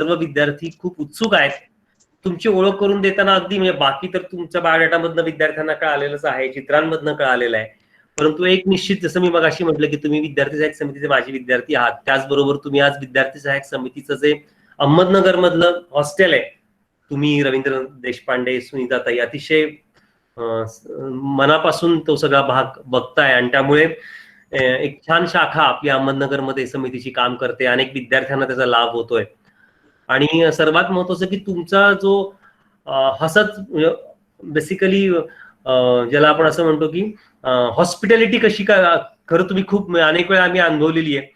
सर्व विद्यार्थी खूप उत्सुक आहेत. तुमची ओळख करून देताना अगदी म्हणजे बाकी तर तुमच्या बायोडाटामधनं विद्यार्थ्यांना कळालेलंच आहे, चित्रांमधनं कळालेलं आहे, परंतु एक निश्चित, जसं मी मगाशी म्हटलं की तुम्ही विद्यार्थी सहाय्यक समितीचे माजी विद्यार्थी आहात, त्याचबरोबर तुम्ही आज विद्यार्थी सहाय्यक समितीचं जे अहमदनगर मधलं हॉस्टेल आहे, तुम्ही रवींद्र देशपांडे, सुनीताताई अतिशय मनापासून तो सगळा भाग बघताय आणि त्यामुळे एक छान शाखा आपल्या अहमदनगरमध्ये समितीची काम करते, अनेक विद्यार्थ्यांना त्याचा लाभ होतोय. आणि सर्वात महत्वाचं की तुमचा जो हसत बेसिकली ज्याला आपण असं म्हणतो की हॉस्पिटॅलिटी कशी का खरं तुम्ही खूप अनेक वेळा आम्ही अनुभवलेली आहे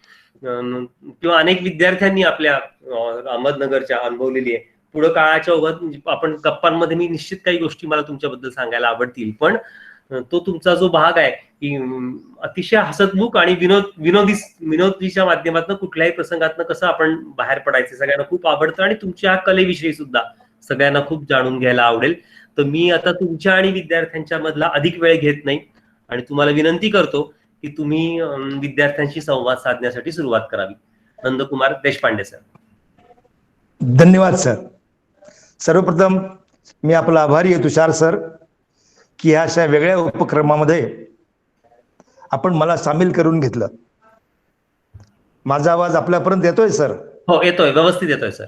किंवा अनेक विद्यार्थ्यांनी आपल्या अहमदनगरच्या अनुभवलेली आहे. पुढे काळाच्या ओघात आपण गप्पांमध्ये मी निश्चित काही गोष्टी मला तुमच्याबद्दल सांगायला आवडतील, पण तो तुमचा जो भाग आहे की अतिशय हसतमुख आणि विनोदीच्या माध्यमातून कुठल्याही प्रसंगातनं कसं आपण बाहेर पडायचं सगळ्यांना खूप आवडतं आणि तुमच्या कलेविषयी सुद्धा सगळ्यांना खूप जाणून घ्यायला आवडेल. तर मी आता तुमच्या आणि विद्यार्थ्यांच्या मधला अधिक वेळ घेत नाही आणि तुम्हाला विनंती करतो की तुम्ही विद्यार्थ्यांशी संवाद साधण्यासाठी सुरुवात करावी. नंदकुमार देशपांडे सर. धन्यवाद सर. सर्वप्रथम मी आपला आभारी आहे तुषार सर की ह्या अशा वेगळ्या उपक्रमामध्ये आपण मला सामील करून घेतलं. माझा आवाज आपल्यापर्यंत येतोय सर? हो येतोय, व्यवस्थित येतोय सर.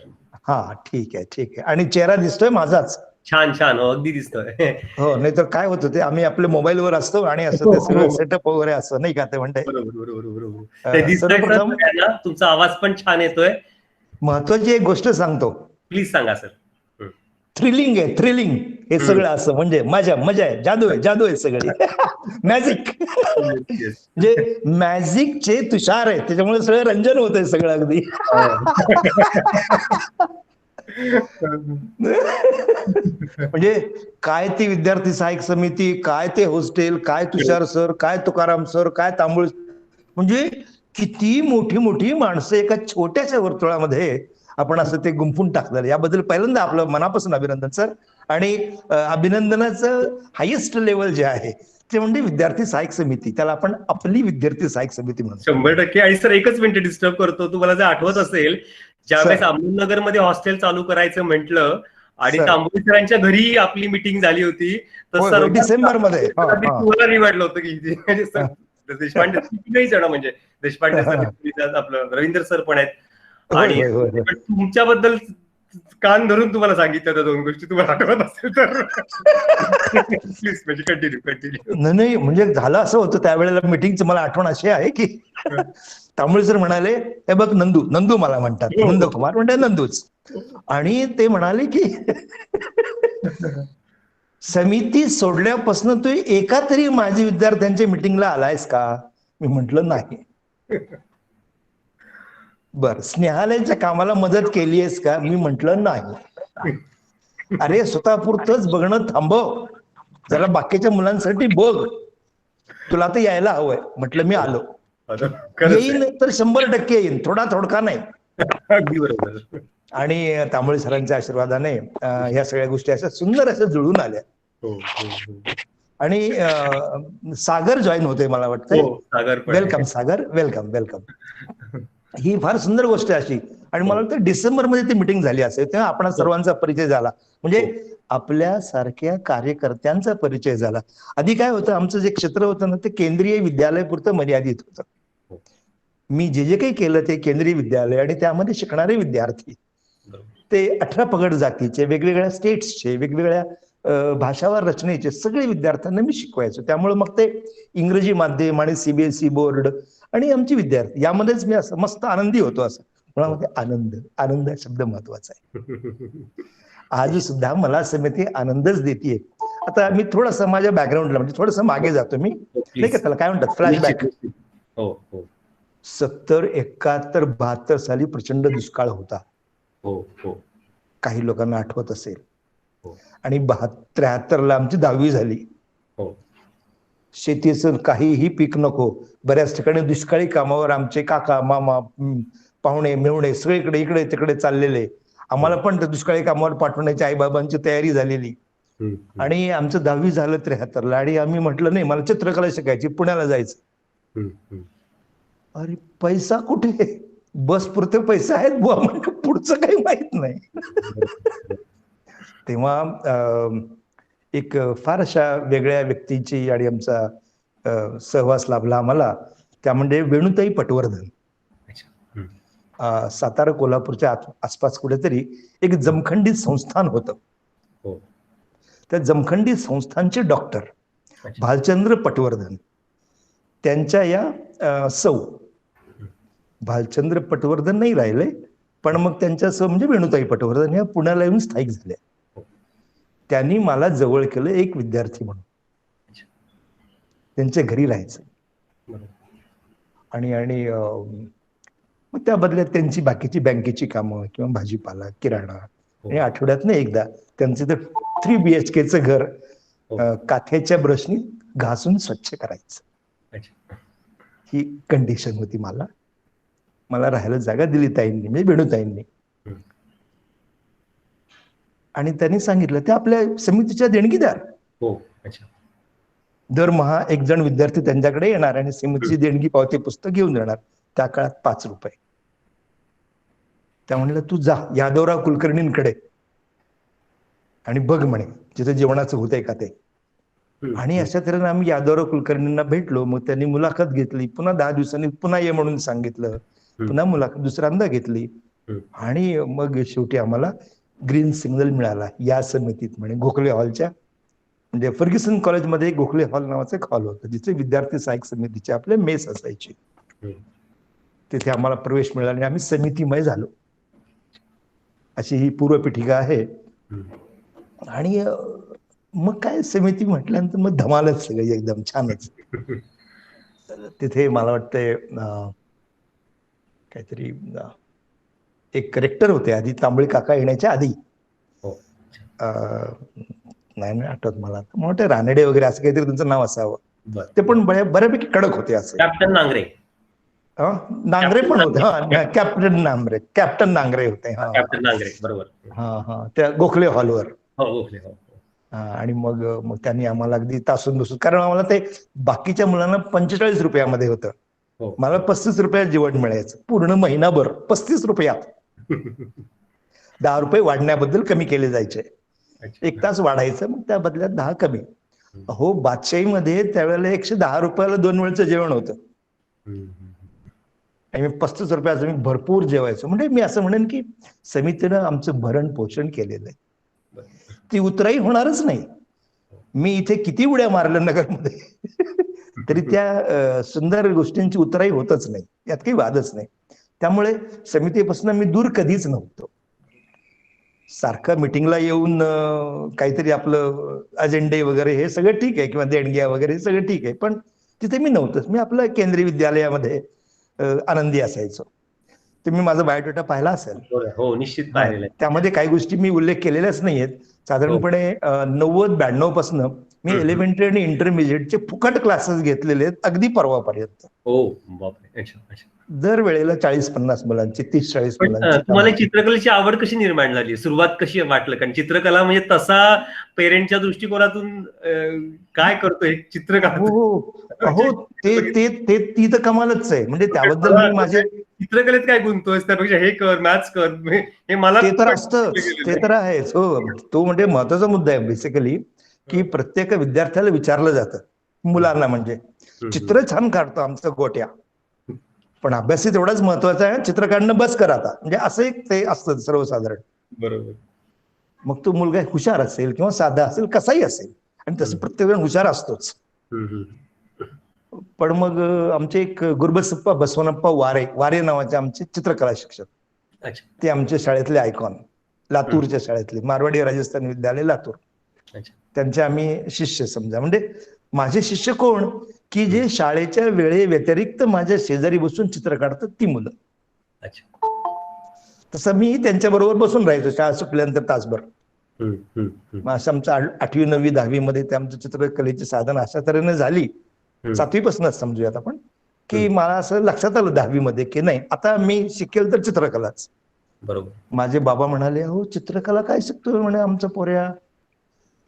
हा ठीक आहे ठीक आहे. आणि चेहरा दिसतोय माझाच? छान छान, अगदी दिसतोय. हो, नाहीतर काय होतं ते आम्ही आपल्या मोबाईलवर असतो आणि असं ते सगळं सेटअप वगैरे असं नाही का ते म्हणते. सर्वप्रथम तुमचा आवाज पण छान येतोय. महत्वाची एक गोष्ट सांगतो. प्लीज सांगा सर. थ्रिलिंग आहे, थ्रिलिंग हे सगळं असं म्हणजे मजा आहे, जादू आहे सगळी. मॅजिक म्हणजे मॅजिकचे तुषार आहे, त्याच्यामुळे सगळं रंजन होतंय सगळं अगदी. म्हणजे काय ती विद्यार्थी सहाय्यक समिती, काय ते हॉस्टेल, काय तुषार सर, काय तुकाराम सर, काय तांबुळ, म्हणजे किती मोठी मोठी माणसं एका छोट्याशा वर्तुळामध्ये आपण असं ते गुंफून टाकलं. याबद्दल पहिल्यांदा आपलं मनापासून अभिनंदन सर. आणि अभिनंदनाचं हायेस्ट लेवल जे आहे ते म्हणजे विद्यार्थी सहाय्यक समिती, त्याला आपण आपली विद्यार्थी सहाय्यक समिती म्हणतो. 100%. आणि सर एकच मिनिट डिस्टर्ब करतो, तुम्हाला जर आठवत असेल ज्यावेळेस अहमदनगर मध्ये हॉस्टेल चालू करायचं म्हटलं आणि तांबोळी सरांच्या घरी आपली मीटिंग झाली होती, तर सर डिसेंबर मध्ये तुम्हाला नाही वाटलं होतं की देशपांडे नाही जण म्हणजे देशपांडे सर, आपलं रवींद्र सर पण आहेत आणि तुमच्याबद्दल कान धरून तुम्हाला सांगितलं त्या दोन गोष्टी, तुम्हाला आठवत असेल तर प्लीज म्हणजे कंटिन्यू. नाही म्हणजे झालं असं होतं त्यावेळेला मीटिंगचं, मला आठवण अशी आहे की तांबुळे सर म्हणाले, हे बघ नंदू मला म्हणतात, नंदकुमार म्हणजे नंदूच, आणि ते म्हणाले की समिती सोडल्यापासून तू एका तरी माझी विद्यार्थ्यांच्या मिटिंगला आलायस का? मी म्हंटल नाही. बर, स्नेहालयाच्या कामाला मदत केली आहेस का? मी म्हंटल नाही. अरे स्वतःपुरतच बघणं थांबव, जरा बाकीच्या मुलांसाठी बघ, तुला तर यायला हवंय. म्हटलं मी आलो, येईन तर 100% येईन, थोडका नाही. अगदी बरोबर. आणि तांबोळी सरांच्या आशीर्वादाने ह्या सगळ्या गोष्टी अशा सुंदर अशा जुळून आल्या. आणि सागर जॉईन होते मला वाटतं. वेलकम सागर, वेलकम वेलकम. ही फार सुंदर गोष्ट आहे अशी. आणि मला वाटतं डिसेंबर मध्ये ती मिटिंग झाली असेल, तेव्हा आपण सर्वांचा परिचय झाला, म्हणजे आपल्या सारख्या कार्यकर्त्यांचा परिचय झाला. आधी काय होतं, आमचं जे क्षेत्र होतं ना ते केंद्रीय विद्यालय पुरतं मर्यादित होतं. मी जे काही केलं ते केंद्रीय विद्यालय आणि त्यामध्ये शिकणारे विद्यार्थी ते 18 पगड जातीचे, वेगवेगळ्या स्टेट्सचे, वेगवेगळ्या भाषावर रचनेचे सगळे विद्यार्थ्यांना मी शिकवायचो. त्यामुळे मग ते इंग्रजी माध्यम आणि सीबीएसई बोर्ड आणि आमचे विद्यार्थी यामध्येच मी असं मस्त आनंदी होतो. असं मुळामध्ये आनंद शब्द महत्वाचा आहे. आज सुद्धा मला समिती आनंदच देते. आता मी थोडंसं माझ्या बॅकग्राऊंडला म्हणजे थोडंसं मागे जातो मी, नाही का, त्याला काय म्हणतात फ्लॅशबॅक. 70, 71, 72 साली प्रचंड दुष्काळ होता. काही लोकांना आठवत असेल. आणि 73 आमची 10वी झाली. शेतीचं काहीही पीक नको, बऱ्याच ठिकाणी दुष्काळी कामावर आमचे काका मामा पाहुणे मेहुणे सगळीकडे इकडे तिकडे चाललेले. आम्हाला पण त्या दुष्काळी कामावर पाठवण्याची आईबाबांची तयारी झालेली. आणि आमचं 10वी झालं 73ला आणि आम्ही म्हटलं नाही मला चित्रकला शिकायची, पुण्याला जायचं. अरे पैसा कुठे? बस पुरते पैसे आहेत बुवा, म्हणजे पुढचं काही माहित नाही. तेव्हा एक फार अशा वेगळ्या व्यक्तीची आणि आमचा सहवास लाभला आम्हाला, त्या म्हणजे वेणुताई पटवर्धन. सातारा कोल्हापूरच्या आसपास कुठेतरी एक जमखंडी संस्थान होतं. त्या जमखंडी संस्थानचे डॉक्टर भालचंद्र पटवर्धन, त्यांच्या या सौ भालचंद्र पटवर्धन नाही राहिले, पण मग त्यांच्या सौ म्हणजे वेणुताई पटवर्धन ह्या पुण्याला येऊन स्थायिक झाल्या. त्यांनी मला जवळ केलं एक विद्यार्थी म्हणून, त्यांच्या घरी राहायचं. आणि मग त्या बदल्यात त्यांची बाकीची बँकेची कामं किंवा भाजीपाला, किराणा, आणि आठवड्यातनं एकदा त्यांचं ते 3 BHKचं घर काथ्याच्या ब्रशनी घासून स्वच्छ करायचं. ही कंडिशन होती. मला राहायला जागा दिली ताईंनी, म्हणजे वेणुताईंनी. आणि त्यांनी सांगितलं ते आपल्या समितीच्या देणगीदार. दरमहा एक जण विद्यार्थी त्यांच्याकडे येणार आणि समितीची देणगी पावती पुस्तक घेऊन जाणार. त्या काळात 5 रुपये. त्या म्हणलं तू जा यादवराव कुलकर्णींकडे आणि बघ म्हणे जिथे जेवणाचं होतंय का ते. आणि अशा तऱ्हेने आम्ही यादवराव कुलकर्णींना भेटलो. मग त्यांनी मुलाखत घेतली, पुन्हा 10 दिवसांनी पुन्हा ये म्हणून सांगितलं, पुन्हा मुलाखत दुसऱ्यांदा घेतली. आणि मग शेवटी आम्हाला ग्रीन सिग्नल मिळाला या समितीत, म्हणे गोखले हॉलच्या, म्हणजे फर्ग्युसन कॉलेजमध्ये गोखले हॉल नावाचं एक हॉल होतं, जिथे विद्यार्थी सहाय्यक समितीचे आपले मेस असायची. तिथे आम्हाला प्रवेश मिळाला आणि आम्ही समितीमय झालो. अशी ही पूर्वपीठिका आहे. आणि मग काय समिती म्हटल्यानंतर मग धमालच सगळी, एकदम छानच. तिथे मला वाटतंय काहीतरी एक रेक्टर होते आधी, तांबळे काका येण्याच्या आधी. नाही आठवत मला वाटतं रानडे वगैरे असं काहीतरी त्यांचं नाव असावं. ते पण बऱ्यापैकी कडक होते. असं कॅप्टन नांगरे. नांगरे पण होते. कॅप्टन नांगरे होते. कॅप्टन नांगरे, बरोबर. त्या गोखले हॉलवर. आणि मग त्यांनी आम्हाला अगदी तासून बसून, कारण आम्हाला ते बाकीच्या मुलांना 45 रुपयामध्ये होतं, मला 35 रुपयात जेवण मिळायचं पूर्ण महिनाभर. 35 रुपयात 10 रुपये वाढण्याबद्दल कमी केले जायचे. 1 तास वाढायचं, मग त्या बदल्यात 10 कमी. हो, बादशाहीमध्ये त्यावेळेला 110 रुपयाला 2 वेळचं जेवण होतं. आणि 35 रुपयाचं मी भरपूर जेवायचो. म्हणजे मी असं म्हणेन की समितीनं आमचं भरण पोषण केलेलं आहे. ती उतराई होणारच नाही. मी इथे किती उड्या मारल्या नगरमध्ये तरी त्या सुंदर गोष्टींची उतराई होतच नाही, यात काही वादच नाही. त्यामुळे समितीपासून मी दूर कधीच नव्हतो. सारखं मिटिंगला येऊन काहीतरी आपलं अजेंडे वगैरे हे सगळं ठीक आहे, किंवा देणग्या वगैरे हे सगळं ठीक आहे, पण तिथे मी नव्हतंच. मी आपलं केंद्रीय विद्यालयामध्ये आनंदी असायचो. तुम्ही माझा बायोडेटा पाहिला असेल. हो, निश्चित पाहिलेला. त्यामध्ये काही गोष्टी मी उल्लेख केलेल्याच नाहीयेत. साधारणपणे 90-92 पासून मी एलिमेंटरी आणि इंटरमिजिएटचे फुकट क्लासेस घेतलेले आहेत, अगदी परवापर्यंत. दर वेळेला 40-50 मुलांची, 30-40 मुलांची. तुम्हाला चित्रकलेची आवड कशी निर्माण झाली? सुरुवात कशी वाटलं? कारण चित्रकला म्हणजे तसा पेरेंटच्या दृष्टिकोनातून काय करतोय चित्रकला. हो, ती तर कमालच आहे. म्हणजे त्याबद्दल मी माझे चित्रकलेत काय गुंततोय, त्यापेक्षा हे कर, मॅथ्स कर, हे मला ते तर असतं, ते तर आहेच. हो, तो म्हणजे महत्वाचा मुद्दा आहे बेसिकली, की प्रत्येक विद्यार्थ्याला विचारलं जातं, मुलांना म्हणजे चित्र छान काढतो आमचं गोट्या, पण अभ्यास तेवढाच महत्वाचा आहे, चित्र काढणं बस कर आता, म्हणजे असं एक ते असतं सर्वसाधारण. बरोबर. मग तो मुलगा हुशार असेल किंवा साधा असेल, कसाही असेल, आणि तसं प्रत्येक जण हुशार असतोच. पण मग आमचे एक गुरुबसप्पा बसवनप्पा वारे नावाचे आमचे चित्रकला शिक्षक, ते आमच्या शाळेतले आयकॉन, लातूरच्या शाळेतले, मारवाडी राजस्थान विद्यालय लातूर, त्यांचे आम्ही शिष्य समजा. म्हणजे माझे शिष्य कोण, की जे शाळेच्या वेळे व्यतिरिक्त माझ्या शेजारी बसून चित्र काढतात ती मुलं. तसं मी त्यांच्या बरोबर बसून राहायचो शाळा सुटल्यानंतर तासभर. असं आमचं 8वी 9वी 10वी मध्ये ते आमचं चित्रकलेची साधन अशा तऱ्हेने झाली, 7वी पासूनच समजूयात आपण, की मला असं लक्षात आलं 10वी मध्ये की नाही आता मी शिकेल तर चित्रकलाच. बरोबर. माझे बाबा म्हणाले, हो चित्रकला काय शिकतोय म्हणे आमचं पोऱ्या.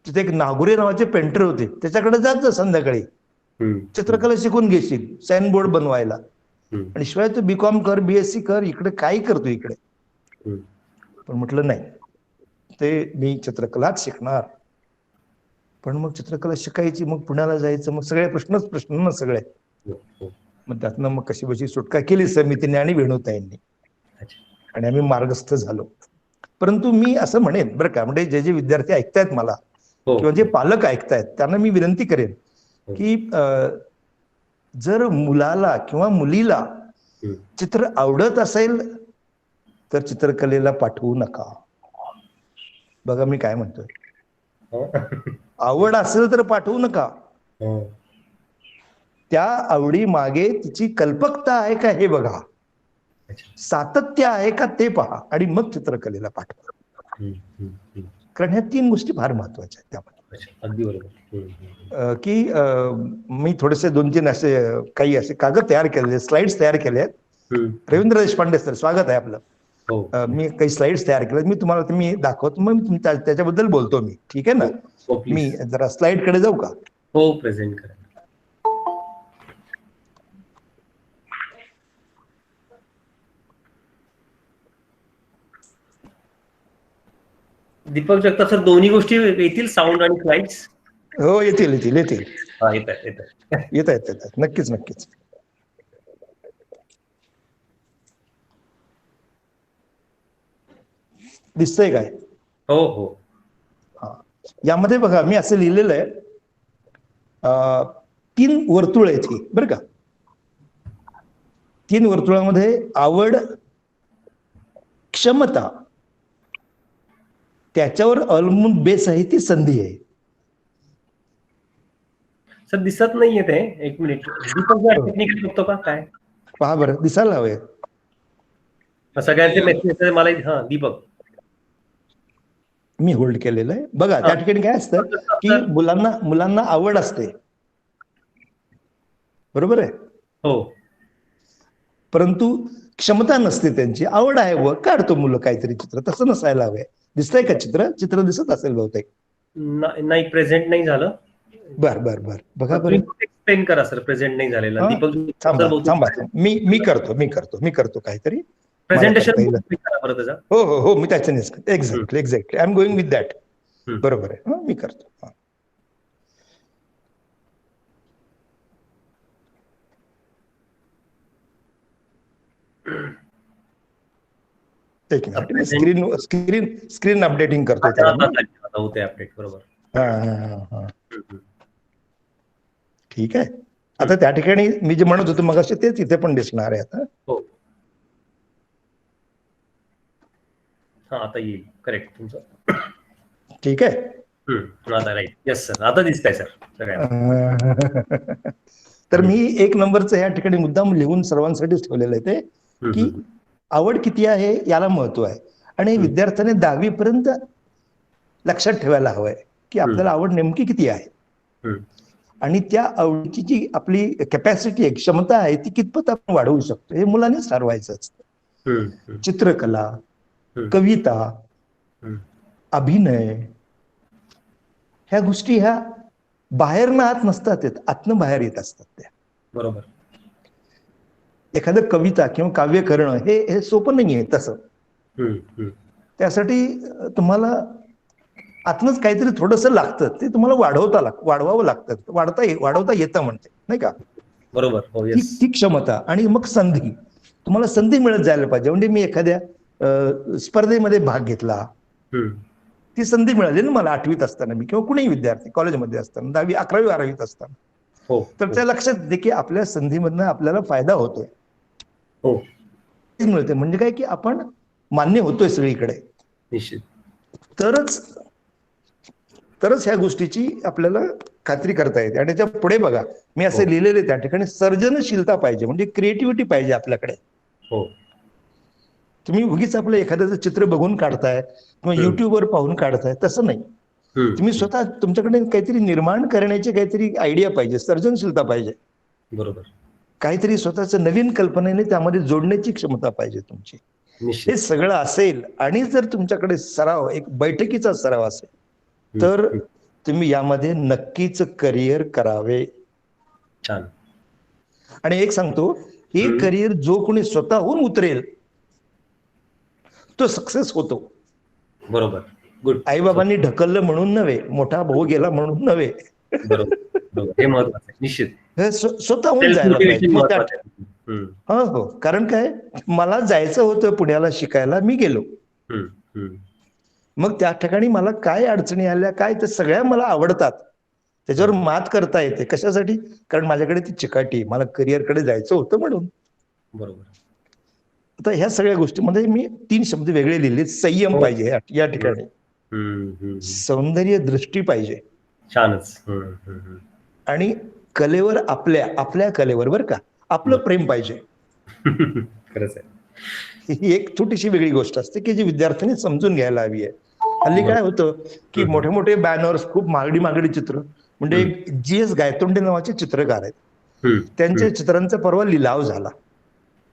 तिथे एक नागुरे नावाचे पेंटर होते, त्याच्याकडे जात जा संध्याकाळी, चित्रकला शिकून घेशील, साईन बोर्ड बनवायला. आणि शिवाय तू बीकॉम कर, बीएससी कर, इकडे काय करतो इकडे. पण म्हटलं नाही, ते मी चित्रकलाच शिकणार. पण मग चित्रकला शिकायची, मग पुण्याला जायचं, मग सगळे प्रश्न ना सगळे. मग त्यातनं मग कशी बशी सुटका केली समितीने आणि वेणुताईंनी, आणि आम्ही मार्गस्थ झालो. परंतु मी असं म्हणेन बरं का, म्हणजे जे विद्यार्थी ऐकतायत मला किंवा जे पालक ऐकतायत त्यांना मी विनंती करेन की जर मुलाला किंवा मुलीला चित्र आवडत असेल तर चित्रकलेला पाठवू नका. बघा मी काय म्हणतोय, आवड असेल तर पाठवू नका. त्या आवडी मागे तिची कल्पकता आहे का हे बघा, सातत्य आहे का ते पहा, आणि मग चित्रकलेला पाठवा. कारण ह्या 3 गोष्टी फार महत्वाच्या आहेत त्यामध्ये. अगदी बरोबर. की मी थोडेसे 2-3 असे काही असे कागद तयार केलेले, स्लाइड्स तयार केले आहेत. रवींद्र देशपांडे सर, स्वागत आहे आपलं. मी काही स्लाइड्स तयार केले, मी तुम्हाला मी दाखवतो, मग त्याच्याबद्दल बोलतो मी. ठीक आहे ना? मी जरा स्लाइड कडे जाऊ का? हो, प्रेझेंट करा. दीपक जगताप सर, दोन्ही गोष्टी येतील, साऊंड आणि स्लाइड्स? हो, येतील येतील येतील. येत आहेत. नक्कीच नक्कीच. दिसतंय काय? हो हो. हा, यामध्ये बघा मी असं लिहिलेलं आहे, 3 वर्तुळ आहेत ही बरं का. 3 वर्तुळामध्ये आवड, क्षमता, त्याच्यावर अवलंबून बेस आहे ती संधी आहे. सर दिसत नाहीये ते, एक मिनिट. दीपक टेक्निकल बघतो का काय? पहा बरं, दिसायला हवे. सगळ्यांचे मेसेज मला. हा दीपक, मी होल्ड केलेलं आहे बघा. त्या ठिकाणी काय असतं की मुलांना आवड असते, बरोबर आहे? हो. परंतु क्षमता नसते त्यांची. आवड आहे व काढतो मुलं काहीतरी चित्र, तसं नसायला हवंय. दिसतंय का चित्र दिसत असेल बहुतेक? नाही, प्रेझेंट नाही झालं. बर बर बर, बघा बरं. एक्सप्लेन करा सर, प्रेझेंट नाही झालेलं. दीपक थांबा, मी करतो काहीतरी प्रेझेंटेशन. हो हो हो, मी त्याच्यानेच exactly I am going with that. बरोबर आहे, मी करतो. एक मिनिट, स्क्रीन अपडेटिंग करतो. अपडेट, बरोबर. ठीक आहे. आता त्या ठिकाणी मी जे म्हणत होतो मग तेच इथे पण दिसणार आहे आता. आता येईल, करेक्ट तुमचं. ठीक आहे. आता राईट. येस सर, आता दिसतंय सर. तर मी 1 नंबरचं या ठिकाणी मुद्दाम लिहून सर्वांसाठीच ठेवलेलं आहे ते, की आवड किती आहे याला महत्व आहे. आणि विद्यार्थ्याने 10वी पर्यंत लक्षात ठेवायला हवंय की आपल्याला आवड नेमकी किती आहे, आणि त्या आवडीची जी आपली कॅपॅसिटी आहे, क्षमता आहे, ती कितपत आपण वाढवू शकतो हे मुलांनीच ठरवायचं असतं. चित्रकला, कविता, अभिनय, ह्या गोष्टी ह्या बाहेरनं आत नसतात येत, आतनं बाहेर येत असतात त्या. बरोबर. एखादं कविता किंवा काव्य करणं हे सोपं नाहीये तसं. त्यासाठी तुम्हाला आतनच काहीतरी थोडंसं लागतं, ते तुम्हाला वाढवावं लागतं, वाढवता येतं म्हणते, नाही का? बरोबर. ती क्षमता. आणि मग तुम्हाला संधी मिळत जायला पाहिजे. म्हणजे मी एखाद्या स्पर्धेमध्ये भाग घेतला, ती संधी मिळाली ना मला 8वीत असताना, मी किंवा कुणीही विद्यार्थी कॉलेजमध्ये असताना, 10वी 11वी 12वीत असताना, तर त्या लक्षात येते की आपल्या संधीमधनं आपल्याला फायदा होतोय, मिळते. म्हणजे काय की आपण मान्य होतोय सगळीकडे. निश्चित. तरच ह्या गोष्टीची आपल्याला खात्री करता येते. आणि त्याच्या पुढे बघा मी असे लिहिलेले त्या ठिकाणी, सर्जनशीलता पाहिजे, म्हणजे क्रिएटिव्हिटी पाहिजे आपल्याकडे. तुम्ही उगीच आपलं एखाद्याचं चित्र बघून काढताय किंवा युट्यूबवर पाहून काढताय तसं नाही. तुम्ही स्वतः तुमच्याकडे काहीतरी निर्माण करण्याची काहीतरी आयडिया पाहिजे, सर्जनशीलता पाहिजे. बरोबर. काहीतरी स्वतःच नवीन कल्पनेने त्यामध्ये जोडण्याची क्षमता पाहिजे तुमची. हे सगळं असेल आणि जर तुमच्याकडे सराव, एक बैठकीचा सराव असेल, तर तुम्ही यामध्ये नक्कीच करिअर करावे. छान. आणि एक सांगतो हे करिअर जो कोणी स्वतःहून उतरेल तो सक्सेस होतो. बरोबर. गुड. आईबाबांनी ढकललं म्हणून नव्हे, मोठा भाऊ गेला म्हणून नव्हे. बरोबर, हे महत्वाचं आहे निश्चित. स्वतःहून जायला पाहिजे. हो, कारण काय, मला जायचं होतं पुण्याला शिकायला, मी गेलो. मग त्या ठिकाणी मला काय अडचणी आल्या काय, ते सगळ्या मला आवडतात, त्याच्यावर मात करता येते. कशासाठी? कारण माझ्याकडे ती चिकाटी, मला करिअरकडे जायचं होतं म्हणून. बरोबर. आता ह्या सगळ्या गोष्टीमध्ये मी 3 शब्द वेगळे लिहिले. संयम पाहिजे या ठिकाणी, सौंदर्य दृष्टी पाहिजे, छानच, आणि कलेवर, आपल्या कलेवर बरं का, आपलं प्रेम पाहिजे. खरंच आहे. ही एक छोटीशी वेगळी गोष्ट असते की जी विद्यार्थ्यांनी समजून घ्यायला हवी आहे. हल्ली काय होतं की मोठे मोठे बॅनर्स, खूप महागडी चित्र, म्हणजे GS गायतोंडे नावाचे चित्रकार आहेत, त्यांच्या चित्रांचा परवा लिलाव झाला.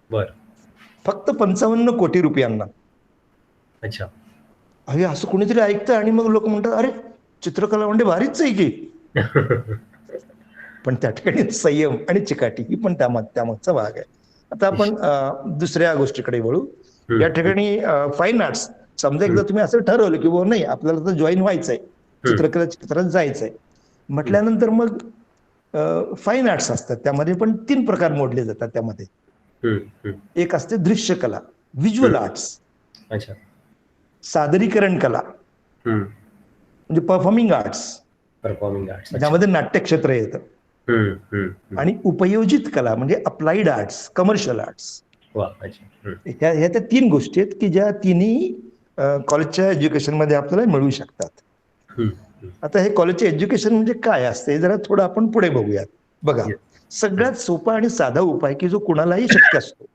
बर. फक्त 55 कोटी रुपयांना. अच्छा. अरे असं कोणीतरी ऐकतं आणि मग लोक म्हणतात, अरे चित्रकला म्हणजे भारीच आहे की. पण त्या ठिकाणी संयम आणि चिकाटी ही पण त्यामागचा भाग आहे. आता आपण दुसऱ्या गोष्टीकडे वळू. या ठिकाणी फाईन आर्ट्स, समजा एकदा तुम्ही असं ठरवलं की नाही आपल्याला तर जॉईन व्हायचंय, चित्रकला क्षेत्रात जायचंय म्हटल्यानंतर मग फाईन आर्ट्स असतात, त्यामध्ये पण 3 प्रकार मोडले जातात. त्यामध्ये एक असते दृश्यकला, व्हिज्युअल आर्ट्स, सादरीकरण कला म्हणजे परफॉर्मिंग आर्ट्स, ज्यामध्ये नाट्यक्षेत्र येतं, आणि उपयोजित कला म्हणजे अप्लाइड आर्ट्स, कमर्शियल आर्ट्स. ह्या त्या 3 गोष्टी आहेत की ज्या तिन्ही कॉलेजच्या एज्युकेशन मध्ये आपल्याला मिळू शकतात. आता हे कॉलेजचे एज्युकेशन म्हणजे काय असते जरा थोडं आपण पुढे बघूयात. बघा, सगळ्यात सोपा आणि साधा उपाय की जो कुणालाही शक्य असतो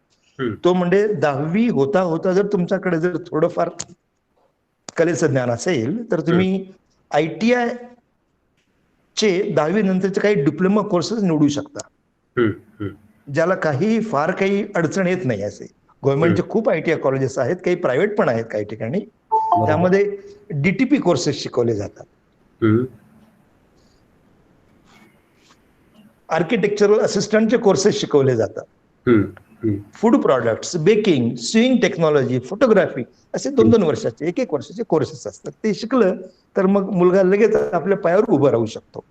तो म्हणजे 10वी होता होता जर तुमच्याकडे जर थोडंफार कलेचं ज्ञान असेल तर तुम्ही ITI चे 10वी नंतरचे काही डिप्लोमा कोर्सेस निवडू शकता, ज्याला फार काही अडचण येत नाही. असे गव्हर्नमेंटचे खूप ITI कॉलेजेस आहेत, काही प्रायव्हेट पण आहेत काही ठिकाणी. त्यामध्ये DTP कोर्सेस शिकवले जातात, आर्किटेक्चरल असिस्टंटचे कोर्सेस शिकवले जातात, food products, baking, swing technology, photography, असे 2-2 वर्षाचे 1-1 वर्षाचे कोर्सेस असतात. ते शिकलं तर मग मुलगा लगेच आपल्या पायावर उभं राहू शकतो.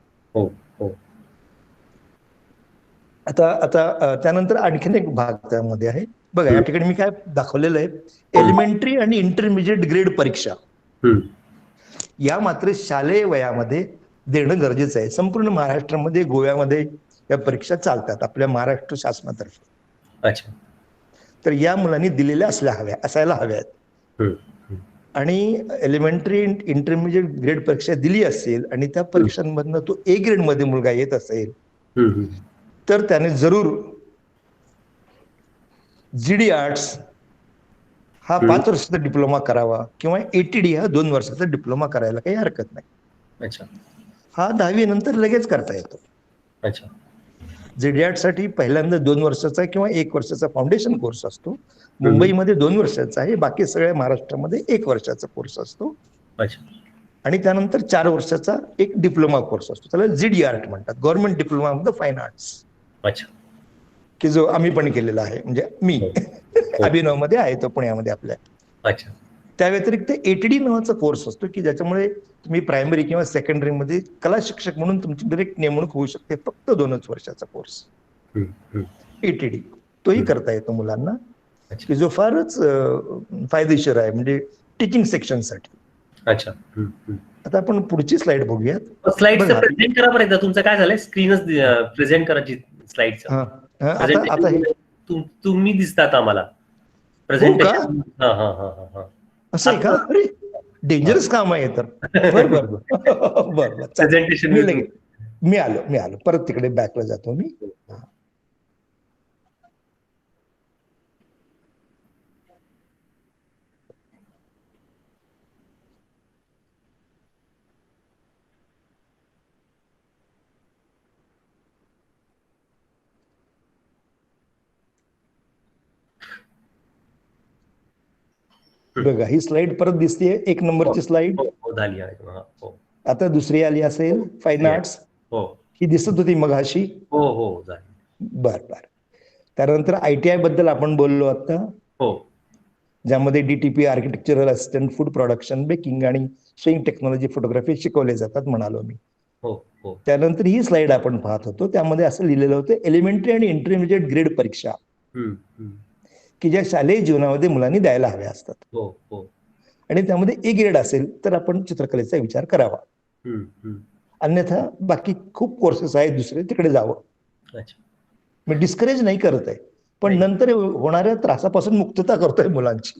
आता त्यानंतर आणखीन एक भाग त्यामध्ये आहे. बघा, या ठिकाणी मी काय दाखवलेलं आहे, एलिमेंटरी आणि इंटरमिजिएट ग्रेड परीक्षा या मात्र शालेय वयामध्ये देणं गरजेचं आहे. संपूर्ण महाराष्ट्रामध्ये, गोव्यामध्ये या परीक्षा चालतात आपल्या महाराष्ट्र शासनातर्फे. अच्छा. तर या मुलांनी दिलेल्या असायला हव्यात. आणि एलिमेंटरी इंटरमिजिएट ग्रेड परीक्षा दिली असेल आणि त्या परीक्षांमधनं तो A ग्रेड मध्ये मुलगा येत असेल तर त्याने जरूर GD आर्ट्स हा 5 वर्षाचा डिप्लोमा करावा किंवा ATD हा 2 वर्षाचा डिप्लोमा करायला काही हरकत नाही. अच्छा. हा 10वी नंतर लगेच करता येतो. अच्छा. GD आर्ट्स साठी पहिल्यांदा 2 वर्षाचा किंवा 1 वर्षाचा फाउंडेशन कोर्स असतो. मुंबईमध्ये 2 वर्षाचा आहे, बाकी सगळ्या महाराष्ट्रामध्ये 1 वर्षाचा कोर्स असतो. अच्छा. आणि त्यानंतर 4 वर्षाचा एक डिप्लोमा कोर्स असतो, त्याला GD आर्ट म्हणतात, government diploma of the fine arts. अच्छा. की जो आम्ही पण केलेला आहे, म्हणजे मी अभिनव मध्ये आहे तो पुण्यामध्ये आपल्या. अच्छा. त्या व्यतिरिक्त ATD नावाचा कोर्स असतो की ज्याच्यामुळे तुम्ही प्रायमरी किंवा सेकंडरी मध्ये कला शिक्षक म्हणून तुमची डायरेक्ट नेमणूक होऊ शकते. फक्त 2च वर्षाचा कोर्स ATD, तोही करता येतो मुलांना, की जो फारच फायदेशीर आहे म्हणजे टीचिंग सेक्शन साठी. अच्छा. आता आपण पुढची स्लाइड बघूयात. स्लाइड प्रेझेंट करा बरं एकदा. तुमचं काय झालंय, स्क्रीनच प्रेझेंट करायची स्लाइड. आता तुम्ही दिसतात आम्हाला प्रेझेंटेशन. असं आहे का? अरे डेंजरस काम आहे तर. बरं प्रेझेंटेशन मी आलो परत तिकडे बॅकला जातो मी. बघा, ही स्लाइड परत दिसतेय, 1 नंबरची स्लाइड. आता दुसरी आली असेल, फाईन आर्ट्स. ही दिसत होती मगाशी. बर. त्यानंतर ITI बद्दल आपण बोललो आता, हो ज्यामध्ये DTP architectural assistant, food production, baking आणि स्विंग टेक्नॉलॉजी फोटोग्राफी शिकवले जातात म्हणालो मी. हो हो त्यानंतर ही स्लाइड आपण पाहत होतो, त्यामध्ये असं लिहिलेलं होतं एलिमेंटरी आणि इंटरमिजिएट ग्रेड परीक्षा हम्म, हम्म. की ज्या शालेय जीवनामध्ये मुलांनी द्यायला हव्या असतात, हो हो आणि त्यामध्ये A ग्रेड असेल तर आपण चित्रकलेचा विचार करावा. हम्म, हम्म. अन्यथा बाकी खूप कोर्सेस आहेत दुसरे, तिकडे जावं. अच्छा. मी डिस्करेज नाही करत आहे, पण नाही. नंतर होणाऱ्या त्रासापासून मुक्तता करतोय मुलांची.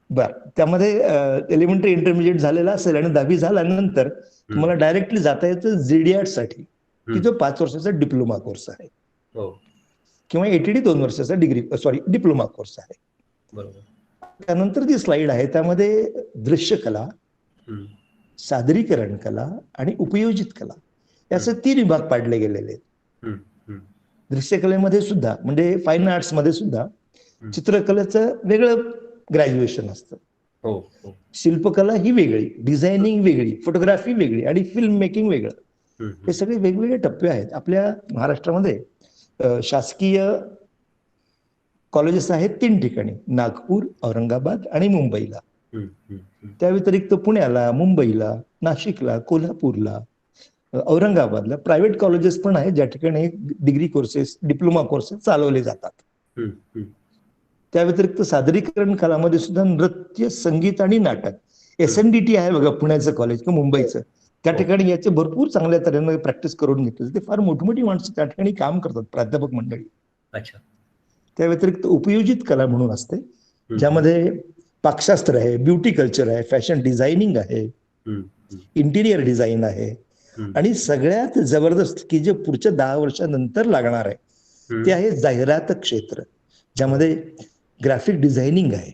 बर, त्यामध्ये एलिमेंटरी इंटरमिजिएट झालेला असेल आणि 10वी झाल्यानंतर तुम्हाला डायरेक्टली जाता येतं ZDART साठी, की जो 5 वर्षाचा डिप्लोमा कोर्स आहे, हो किंवा ATD 2 वर्षाचा डिप्लोमा कोर्स आहे. बरोबर. त्यानंतर जी स्लाइड आहे त्यामध्ये दृश्यकला, हम्म, सादरीकरण कला आणि उपयोजित कला याचे 3 विभाग पाडले गेलेले आहेत. हम्म, हम्म. दृश्यकलेमध्ये सुद्धा, म्हणजे फाईन आर्ट्स मध्ये सुद्धा चित्रकलेचं वेगळं ग्रॅज्युएशन असतं, हो हो शिल्पकला ही वेगळी, डिझायनिंग वेगळी, फोटोग्राफी वेगळी आणि फिल्म मेकिंग वेगळं. हम्म, हे सगळे वेगवेगळे टप्पे आहेत. आपल्या महाराष्ट्रामध्ये शासकीय कॉलेजेस आहेत 3 ठिकाणी, नागपूर, औरंगाबाद आणि मुंबईला. हम्म, हम्म. त्या व्यतिरिक्त पुण्याला, मुंबईला, नाशिकला, कोल्हापूरला, औरंगाबादला प्रायव्हेट कॉलेजेस पण आहेत, ज्या ठिकाणी डिग्री कोर्सेस, डिप्लोमा कोर्सेस चालवले जातात. हम्म, हम्म. त्या व्यतिरिक्त सादरीकरण कलामध्ये सुद्धा नृत्य, संगीत आणि नाटक SNDT आहे बघा, पुण्याचं कॉलेज किंवा मुंबईचं, त्या ठिकाणी याचे भरपूर चांगल्या तऱ्हेने प्रॅक्टिस करून घेतली. ते फार मोठी माणसं त्या ठिकाणी काम करतात, प्राध्यापक मंडळी. अच्छा. त्या व्यतिरिक्त उपयोजित कला म्हणून असते, ज्यामध्ये पाकशास्त्र आहे, ब्युटी कल्चर आहे, फॅशन डिझायनिंग आहे, इंटिरियर डिझाईन आहे, आणि सगळ्यात जबरदस्त की जे पुढच्या 10 वर्षानंतर लागणार आहे ते आहे जाहिरात क्षेत्र, ज्यामध्ये ग्राफिक डिझायनिंग आहे,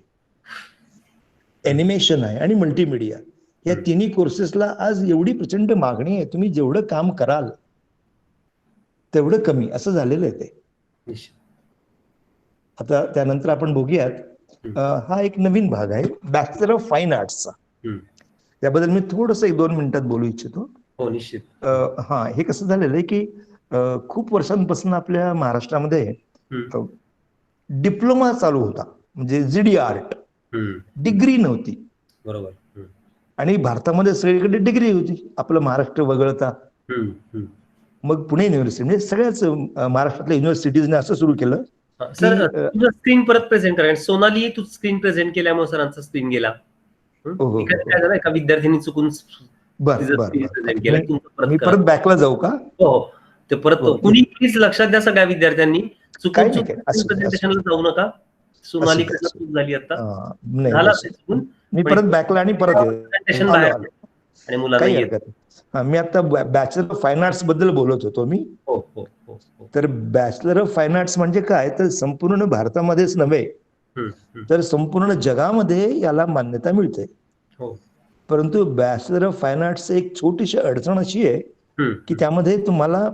एनिमेशन आहे आणि मल्टीमीडिया. या तिन्ही कोर्सेसला आज एवढी प्रचंड मागणी आहे, तुम्ही जेवढं काम कराल तेवढं कमी, असं झालेलं आहे ते. आता त्यानंतर आपण बघूयात, हा एक नवीन भाग आहे बॅचलर ऑफ फाईन आर्ट्सचा. त्याबद्दल मी थोडंसं 1-2 मिनिटात बोलू इच्छितो. हो निश्चित. हा, हे कसं झालेलं आहे की खूप वर्षांपासून आपल्या महाराष्ट्रामध्ये डिप्लोमा चालू होता, म्हणजे ZDART, डिग्री नव्हती. बरोबर. आणि भारतामध्ये सगळीकडे डिग्री होती, आपलं महाराष्ट्र वगळता. मग पुणे युनिव्हर्सिटी, म्हणजे सगळ्याच महाराष्ट्रातल्या युनिव्हर्सिटीजने असं सुरू केलं. सर तुझं स्क्रीन परत प्रेझेंट करा. सोनाली तू स्क्रीन प्रेझेंट केल्यामुळे सरांचा स्क्रीन गेला. काय झालं, एका विद्यार्थ्यांनी चुकून प्रेझेंट केलं. मी परत बॅकला जाऊ का? हो, ते परत कुणी प्लीज लक्षात द्या, सगळ्या विद्यार्थ्यांनी चुकून प्रेझेंटेशनला जाऊ नका. सोनाली कडनं चूक झाली आता, झाला चुकून. मी परत बॅकला आणि परत प्रेझेंटेशन बाहेर आणि मुलांना येत. मी आता बॅचलर ऑफ फाईन आर्ट्स बद्दल बोलत होतो मी. तर बॅचलर ऑफ फाईन आर्ट्स म्हणजे काय, तर संपूर्ण भारतामध्येच नव्हे तर संपूर्ण जगामध्ये याला मान्यता मिळते. परंतु बॅचलर ऑफ फाईन आर्ट्स एक छोटीशी अडचण अशी आहे की त्यामध्ये तुम्हाला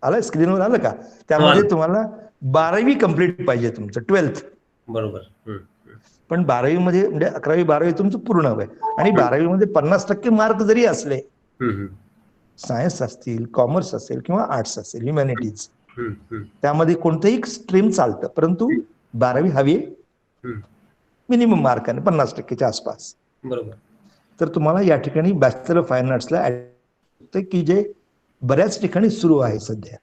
आलं, स्क्रीनवर आलं का, त्यामध्ये तुम्हाला 12वी कंप्लीट पाहिजे, तुमचं 12th. बरोबर. पण 12वी मध्ये, म्हणजे 11वी 12वी तुमचं पूर्ण हवंय, आणि 12वी मध्ये 50% मार्क जरी असले, सायन्स असतील, कॉमर्स असेल किंवा आर्ट्स असेल, ह्युमॅनिटीज, त्यामध्ये कोणतंही स्ट्रीम चालतं, परंतु 12वी हवी मिनिमम मार्काने 50%च्या आसपास. बरोबर. तर तुम्हाला या ठिकाणी बॅचलर ऑफ फाईन आर्ट्सला की जे बऱ्याच ठिकाणी सुरू आहे सध्या,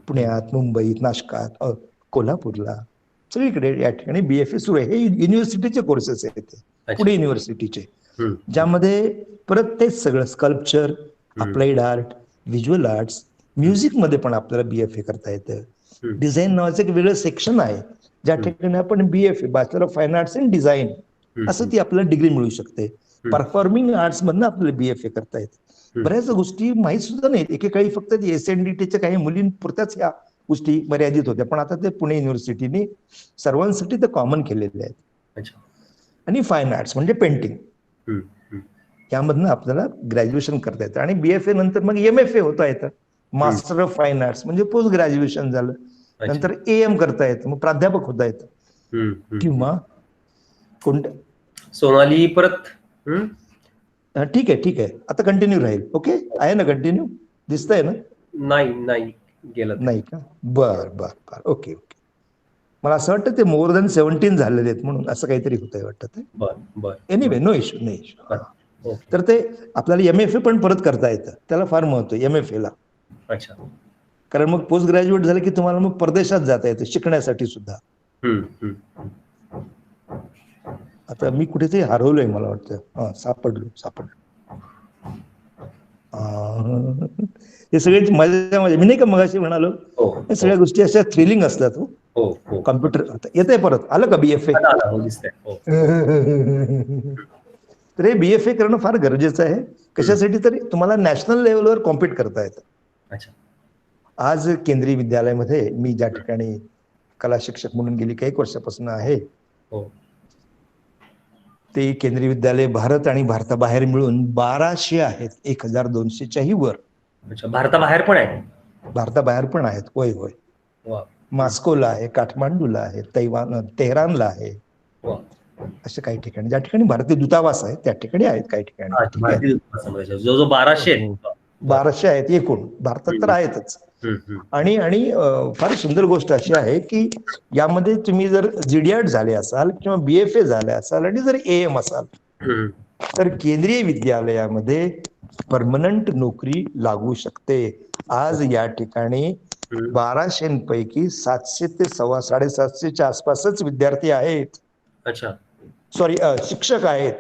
पुण्यात, मुंबईत, नाशकात, कोल्हापूरला, सगळीकडे या ठिकाणी BFA सुरू आहे. हे युनिव्हर्सिटीचे कोर्सेस आहेत, पुणे युनिव्हर्सिटीचे, ज्यामध्ये परत तेच सगळं sculpture, applied art, visual arts, music मध्ये पण आपल्याला BFA करता येतं. डिझाईन नावाचं एक वेगळं सेक्शन आहे, ज्या ठिकाणी आपण BFA, bachelor of fine arts in design, असं ती आपल्याला डिग्री मिळू शकते. परफॉर्मिंग आर्ट्स मधनं आपल्याला BFA करता येते. बऱ्याच गोष्टी माहीत सुद्धा नाहीत. एकेकाळी फक्त SNDTच्या काही मुलींपुरत्याच ह्या गोष्टी मर्यादित होत्या, पण आता ते पुणे युनिव्हर्सिटीने सर्वांसाठी ते कॉमन केलेले आहेत. आणि फाईन आर्ट्स म्हणजे पेंटिंग, यामधनं आपल्याला ग्रॅज्युएशन करता येतं, आणि BFA नंतर मग MFA होता येतं, मास्टर ऑफ फाईन आर्ट्स, म्हणजे पोस्ट ग्रॅज्युएशन झालं. नंतर AM करता येतं, मग प्राध्यापक होता येतं. किंवा कोणत्या सोनाली परत ठीक आहे, आता कंटिन्यू राहील. ओके, आहे ना कंटिन्यू, दिसतंय ना? नाही गेलं ते. नाही का? बर बर बर, ओके ओके. मला असं वाटतं ते मोर दॅन 17 झालेले आहेत म्हणून असं काहीतरी होतंय वाटतं ते. बर anyway, no issue, no issue. Okay. तर ते आपल्याला MFA पण परत करता येतं, त्याला फार महत्व आहे MFA ला. अच्छा. कारण मग पोस्ट ग्रॅज्युएट झालं की तुम्हाला मग परदेशात जाता येतं शिकण्यासाठी सुद्धा. आता मी कुठेतरी हरवलोय मला वाटतं, सापडलो. हे सगळ्याची मजा मी नाही का मगाशी म्हणालो, या सगळ्या गोष्टी अशा थ्रिलिंग असतात. कॉम्प्युटर येतंय परत, आलं का BFA? तर हे BFA करणं फार गरजेचं आहे. कशासाठी? तरी तुम्हाला नॅशनल लेवलवर कॉम्पिट करता येतं. आज केंद्रीय विद्यालयामध्ये मी ज्या ठिकाणी कला शिक्षक म्हणून गेली काही वर्षापासून आहे, ते केंद्रीय विद्यालय भारत आणि भारताबाहेर मिळून 1200 आहेत, 1200च्याही वर. भारताबाहेर पण आहे? भारताबाहेर पण आहेत, होय होय. मॉस्कोला आहे, काठमांडूला आहे, तेहरानला आहे, अशा काही ठिकाणी ज्या ठिकाणी भारतीय दूतावास आहे त्या ठिकाणी आहेत काही ठिकाणी. जो 1200 आहेत एकूण, भारतात तर आहेतच. आणि फार सुंदर गोष्ट अशी आहे की यामध्ये तुम्ही जर GDAT झाले असाल किंवा BFA झाले असाल आणि जर AM असाल तर केंद्रीय विद्यालयामध्ये परमनंट नोकरी लागू शकते. आज या ठिकाणी 1200 पैकी 700 ते 750च्या आसपासच विद्यार्थी आहेत. सॉरी, शिक्षक आहेत.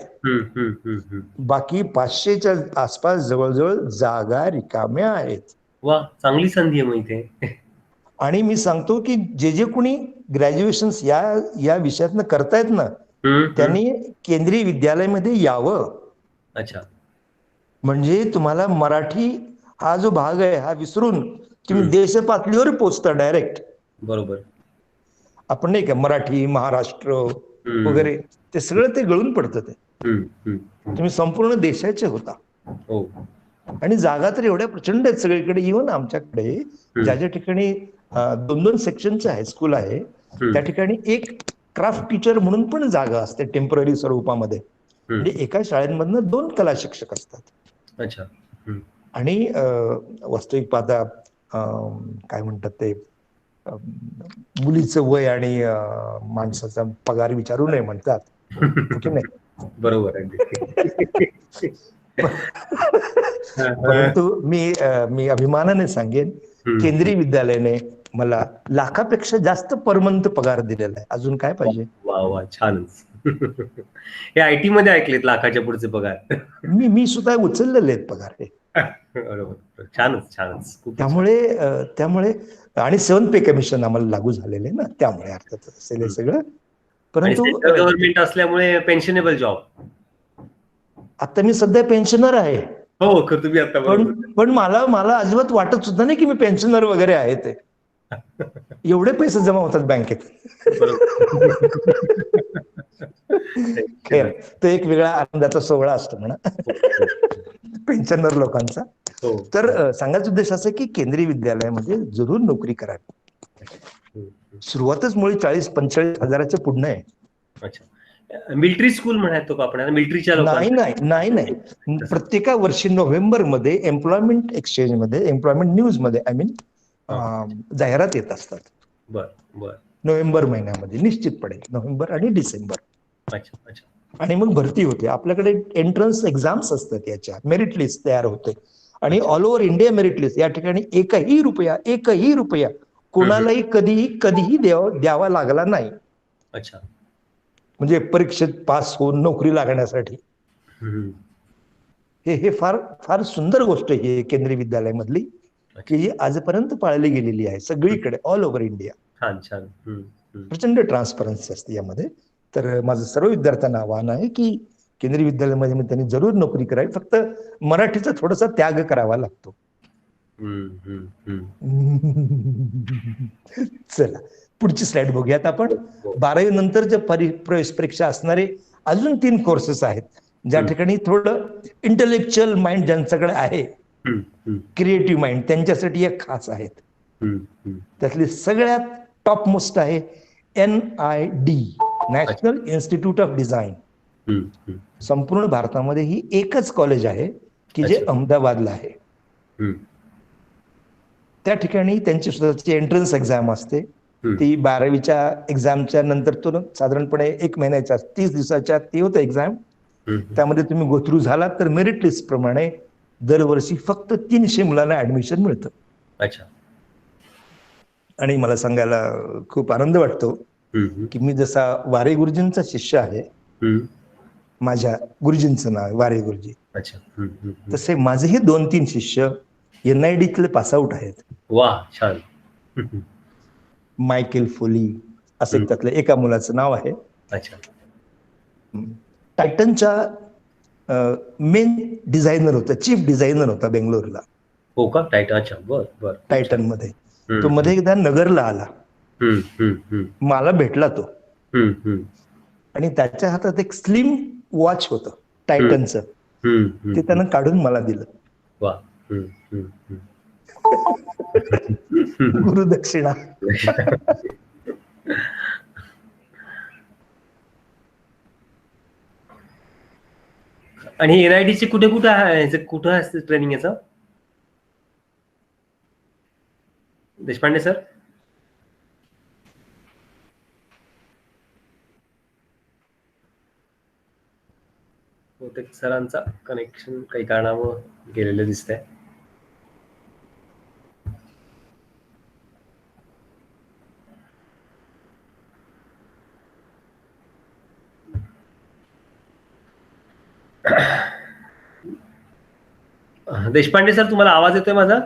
बाकी 500च्या आसपास जवळजवळ जागा रिकाम्या आहेत. वा, चांगली संधी आहे मग इथे. आणि मी सांगतो की जे कोणी ग्रॅज्युएशन या विषयातनं करतायत ना, त्यांनी केंद्रीय विद्यालयामध्ये यावं. म्हणजे तुम्हाला मराठी हा जो भाग आहे हा विसरून तुम्ही देश पातळीवर पोचता डायरेक्ट. बरोबर. आपण नाही का मराठी, महाराष्ट्र वगैरे ते सगळं ते गळून पडतं. ते तुम्ही संपूर्ण देशाचे होता. आणि जागा तर एवढ्या प्रचंड आहेत सगळीकडे. इव्हन आमच्याकडे ज्या ठिकाणी 2-2 सेक्शनचे हायस्कूल आहे त्या ठिकाणी एक क्राफ्ट टीचर म्हणून पण जागा असते टेम्पररी स्वरूपामध्ये. म्हणजे एका शाळेमधनं 2 कला शिक्षक असतात. आणि वास्तविक पाहता काय म्हणतात ते, मुलीचं वय आणि माणसाचा पगार विचारू नये म्हणतात, की नाही? बरोबर आहे. परंतु मी अभिमानाने सांगेन केंद्रीय विद्यालयाने मला लाखापेक्षा जास्त परमनंट पगार दिलेला आहे. अजून काय पाहिजे? वा, छानच. हे IT मध्ये ऐकलेत लाखाच्या पुढचे पगार. मी सुद्धा उचललेले आहेत पगार हे. बरोबर, छानच. त्यामुळे आणि 7 पे कमिशन आम्हाला लागू झालेले ना, त्यामुळे अर्थात असेल हे सगळं. परंतु गव्हर्नमेंट असल्यामुळे पेन्शनेबल जॉब. आता मी सध्या पेन्शनर आहे. तुम्ही आता. पण मला अजिबात वाटत सुद्धा नाही की मी पेन्शनर वगैरे आहे. ते एवढे पैसे जमा होतात बँकेत. तो एक वेगळा आनंदाचा सोहळा असतो म्हणा पेन्शनर लोकांचा. तर सांगायचा उद्देश असा की केंद्रीय विद्यालयामध्ये जरूर नोकरी करावी. सुरुवातच मुळे 40-45 हजाराच्या पुढे आहे. मिलिटरी स्कूल म्हणायचो का आपण मिलिटरीच्या लोकांना? नाही. प्रत्येक वर्षी नोव्हेंबरमध्ये एम्प्लॉयमेंट एक्सचेंज मध्ये, एम्प्लॉयमेंट न्यूज मध्ये जाहिरात येत असतात. नोव्हेंबर महिन्यामध्ये निश्चितपणे, नोव्हेंबर आणि डिसेंबर. आणि मग भरती होते. आपल्याकडे एंट्रन्स एक्झाम्स असतात, याच्या मेरिट लिस्ट तयार होते आणि all over India merit list. या ठिकाणी एकही रुपया कोणालाही कधीही द्यावा लागला नाही. म्हणजे परीक्षेत पास होऊन नोकरी लागण्यासाठी. हे फार सुंदर गोष्ट आहे केंद्रीय विद्यालयामधली, की जी आजपर्यंत पाळली गेलेली आहे सगळीकडे ऑल ओव्हर इंडिया. प्रचंड ट्रान्सपरन्सी असते यामध्ये. तर माझं सर्व विद्यार्थ्यांना आव्हान आहे की केंद्रीय विद्यालयामध्ये त्यांनी जरूर नोकरी करावी. फक्त मराठीचा थोडासा त्याग करावा लागतो. चला पुढची स्लाइड बघूयात आपण. 12वी नंतरच्या प्रवेश परीक्षा असणारे अजून 3 कोर्सेस आहेत ज्या ठिकाणी थोडं इंटेलेक्च्युअल माइंड ज्यांच्याकडे आहे, क्रिएटिव्ह माइंड, त्यांच्यासाठी एक खास आहेत. त्यातली सगळ्यात टॉप मोस्ट आहे NID, national institute of design. संपूर्ण भारतामध्ये ही एकच कॉलेज आहे की जे अहमदाबादला आहे. हम्म. त्या ठिकाणी त्यांची स्वतःची एंट्रन्स एक्झाम असते. ती 12वीच्या एक्झामच्या नंतर तो साधारणपणे 1 महिन्याच्या 30 दिवसाच्या ती होतं एक्झाम. त्यामध्ये तुम्ही गोथ्रू झालात तर मेरिट लिस्ट प्रमाणे दरवर्षी फक्त 300 मुलांना ऍडमिशन मिळतं. अच्छा. आणि मला सांगायला खूप आनंद वाटतो की मी जसा वारे गुरुजींचा शिष्य आहे, माझ्या गुरुजींचं नाव आहे वारे गुरुजी, तसे माझेही 2-3 शिष्य NIDतले पासआउट आहेत. वा, छान. मायकेल फोली असे त्यातल्या एका मुलाचं नाव आहे. अच्छा. टायटनच्या मेन डिझायनर होता, चीफ डिझायनर होता बेंगलोरला. हो का? टायटन. अच्छा, बर बर. टायटन मध्ये तो मध्ये एकदा नगरला आला, मला भेटला तो, आणि त्याच्या हातात एक स्लिम वॉच होतं टायटनचं, ते त्यानं काढून मला दिलं. वा. गुरुदक्षिणा. आणि NIDची कुठे कुठे आहे, कुठं असते ट्रेनिंग याचं? देशपांडे सर. बहुतेक सरांचा कनेक्शन काही कारणामुळे गेलेलं दिसतंय. देशपांडे सर, तुम्हाला आवाज येतोय माझा?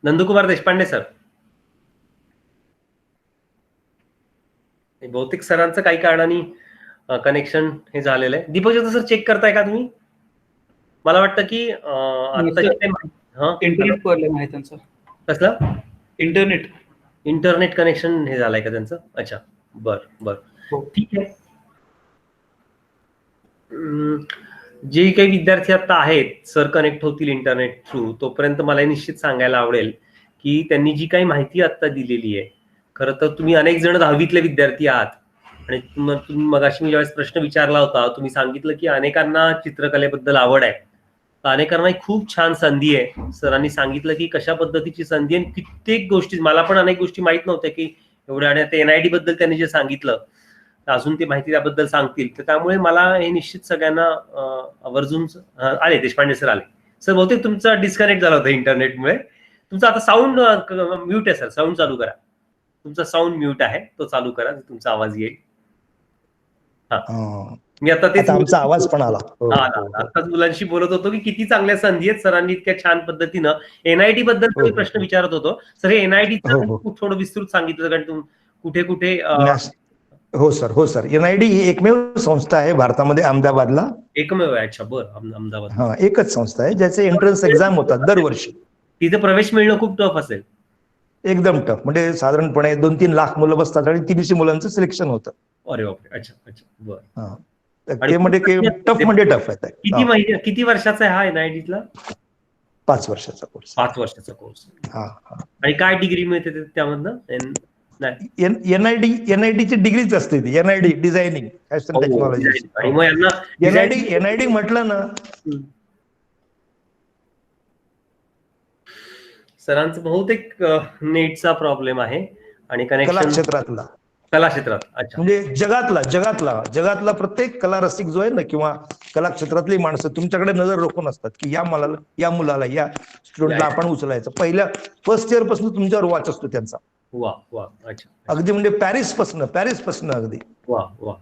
नंदकुमार देशपांडे सर. बहुतेक सरांचं काही कारणाने कनेक्शन हे झालेलं आहे. दीपक सर चेक करताय का तुम्ही? मला वाटतं की इंटरनेट प्रॉब्लेम आहे त्यांचा. कसलं? इंटरनेट कनेक्शन हे झालंय का त्यांचं? अच्छा, बर बर, ठीक आहे. जे काही विद्यार्थी आता आहेत सर कनेक्ट होतील इंटरनेट थ्रू, तोपर्यंत मला निश्चित सांगायला आवडेल की त्यांनी जी काही माहिती आता दिलेली आहे, खरं तर तुम्ही अनेक जण 10वीतले विद्यार्थी आहात, आणि तुम्ही मगाशी मी ज्यावेळेस प्रश्न विचारला होता, तुम्ही सांगितलं की अनेकांना चित्रकलेबद्दल आवड आहे, अनेकांना खूप छान संधी आहे. सरांनी सांगितलं की कशा पद्धतीची संधी आहे, कित्येक गोष्टी, मला पण अनेक गोष्टी माहित नव्हत्या की एवढ्या, आणि आता NID बद्दल त्यांनी जे सांगितलं, अजून ती माहिती त्याबद्दल सांगतील. तर त्यामुळे मला हे निश्चित सगळ्यांना आवर्जून आले. देशपांडे सर आले. सर बहुतेक तुमचा डिस्कनेक्ट झाला होता इंटरनेटमुळे. तुमचा आता साऊंड म्यूट आहे सर, साऊंड चालू करा. तुमचा साऊंड म्यूट आहे, तो चालू करा, तुमचा आवाज येईल. मी आता तेच आमचा आवाज पण आला. आताच मुलांशी बोलत होतो की किती चांगल्या संधी आहेत. सरांनी इतक्या छान पद्धतीनं NID बद्दल प्रश्न विचारत होतो. सर हे NID थोडं विस्तृत सांगितलं, कारण कुठे कुठे. हो सर, NID ही एकमेव संस्था आहे भारतामध्ये, अहमदाबादला. एकमेव आहे? अच्छा, बरं. अहमदाबाद. हा, एकच संस्था आहे ज्याचे एंट्रन्स एक्झाम होतात दरवर्षी. तिथे प्रवेश मिळणं खूप टफ असेल. एकदम टफ, म्हणजे साधारणपणे 2-3 लाख मुलं बसतात आणि 300 मुलांचं सिलेक्शन होतं. अरे बापरे. अच्छा अच्छा, बरं. ते म्हणजे टफ म्हणजे टफ आहे. किती वर्षाचा आहे हा NIDतला? 5 वर्षाचा कोर्स. 5 वर्षाचा कोर्स. आणि काय डिग्री मिळते त्यामधनं? NID ची डिग्रीच असते ती, NID डिझायनिंग फॅशन टेक्नॉलॉजी. आणि मग यांना NID म्हटलं ना, सरांचं बहुतेक नेटचा प्रॉब्लेम आहे आणि कनेक्शन कला क्षेत्रात. अच्छा, म्हणजे जगातला प्रत्येक कला रसिक जो आहे ना, किंवा कला क्षेत्रातली माणसं तुमच्याकडे नजर रोखून असतात की या मुलाला या स्टुडंटला आपण उचलायचं. पहिल्या फर्स्ट इयर पासून तुमच्यावर वॉच असतो त्यांचा. वा वा. अच्छा, अगदी म्हणजे पॅरिस पासून अगदी. वा वा.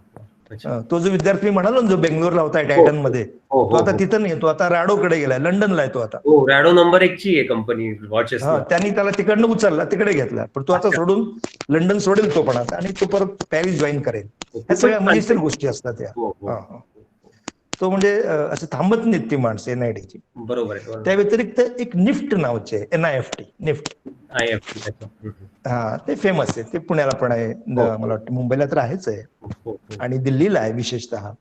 तो जो विद्यार्थी म्हणालो ना, जो बेंगलोरला होता टायटन मध्ये, तो आता तिथं नाही, तो आता रॅडोकडे गेलाय, लंडनला आहे तो आता. रॅडो नंबर 1 ची आहे कंपनी वॉचेस. त्यांनी त्याला तिकडनं उचलला, तिकडे घेतला, पण तो आता सोडून लंडन सोडेल तो पण आता, आणि तो परत पॅरिस जॉईन करेल. ह्या सगळ्या मजेशीर गोष्टी असतात या. तो म्हणजे असं थांबत नाहीत ती माणसं NIDची. बरोबर आहे. त्या व्यतिरिक्त एक निफ्ट नावाचे NIFT, निफ्ट. ते फेमस आहे, ते पुण्याला पण आहे, मला वाटतं मुंबईला तर आहेच आहे, आणि दिल्लीला आहे विशेषतः.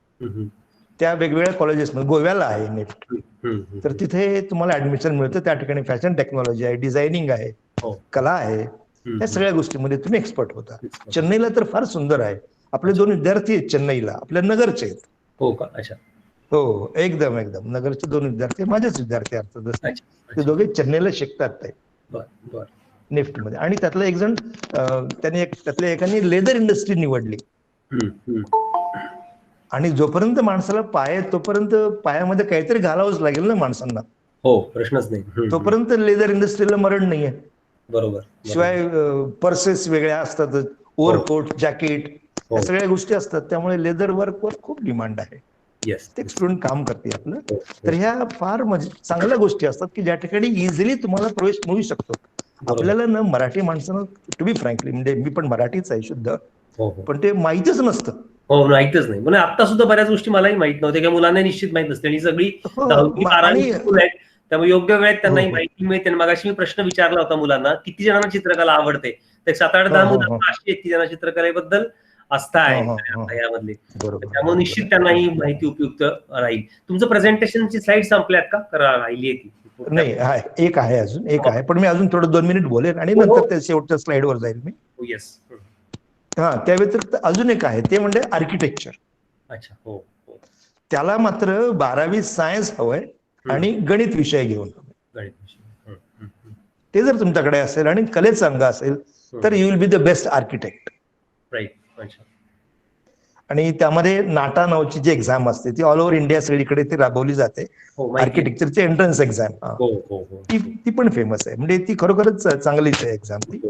त्या वेगवेगळ्या कॉलेजेसमध्ये, गोव्याला आहे निफ्ट. तर तिथे तुम्हाला ऍडमिशन मिळतं. त्या ठिकाणी फॅशन टेक्नॉलॉजी आहे, डिझायनिंग आहे, कला आहे, या सगळ्या गोष्टीमध्ये तुम्ही एक्सपर्ट होता. चेन्नईला तर फार सुंदर आहे. आपले 2 विद्यार्थी आहेत चेन्नईला, आपल्या नगरचे आहेत. हो का? अच्छा. हो, एकदम एकदम. नगरचे 2 विद्यार्थी माझेच विद्यार्थी अर्थातच ते. अच्छा. ते दोघे चेन्नईला शिकतात ते बर बर. निफ्टमध्ये. आणि त्यातला एक जण त्यातल्या एकाने लेदर इंडस्ट्री निवडली. आणि जोपर्यंत माणसाला पाय आहे तोपर्यंत पायामध्ये काहीतरी घालावंच लागेल ना माणसांना. हो, प्रश्नच नाही. तोपर्यंत लेदर इंडस्ट्रीला मरण नाहीये. बरोबर. शिवाय पर्सेस वेगळ्या असतात, ओव्हरकोट, जॅकेट, या सगळ्या गोष्टी असतात. त्यामुळे लेदर वर्कवर खूप डिमांड आहे. येस. ते स्टुडंट काम करते आपलं. तर ह्या फार चांगल्या गोष्टी असतात की ज्या ठिकाणी इझिली तुम्हाला प्रवेश मिळू शकतो. आपल्याला ना मराठी माणसानं, टू बी फ्रँकली, म्हणजे मी पण मराठीच आहे शुद्ध, पण ते माहितीच नसतं. हो, माहितच नाही. म्हणजे आता सुद्धा बऱ्याच गोष्टी मलाही माहित नव्हत्या किंवा मुलांना निश्चित माहित नसते. आणि सगळी 10वी-12वी स्कूल आहेत, त्यामुळे योग्य वेळेत त्यांना माहिती मिळते. मगाशी मी प्रश्न विचारला होता मुलांना, किती जणांना चित्रकला आवडते? तर 7-8-10 मुलांना अशी आहेत की ज्यांना चित्रकलेबद्दल आस्था आहे यामधली. त्यामुळे निश्चित त्यांना ही माहिती उपयुक्त राहील. तुमचं प्रेझेंटेशनची स्लाइड संपल्यात का? राहिली आहे ती? नाही, एक आहे, अजून एक आहे, पण मी अजून थोडं 2 मिनिट बोलेन आणि नंतर त्या शेवटच्या स्लाइडवर जाईल मी. येस. हा, त्या व्यतिरिक्त अजून एक आहे, ते म्हणजे आर्किटेक्चर. अच्छा. हो. त्याला मात्र 12वी सायन्स हवंय आणि गणित विषय घेऊन. ते जर तुमच्याकडे असेल आणि कलेचा अंग असेल तर you will be the best architect. Right. अच्छा. आणि त्यामध्ये नाटा नावाची जी एक्झाम असते ती ऑल ओव्हर इंडिया सगळीकडे ती राबवली जाते. आर्किटेक्चरची एंट्रन्स एक्झाम, ती पण फेमस आहे. म्हणजे ती खरोखरच चांगलीच आहे एक्झाम. ती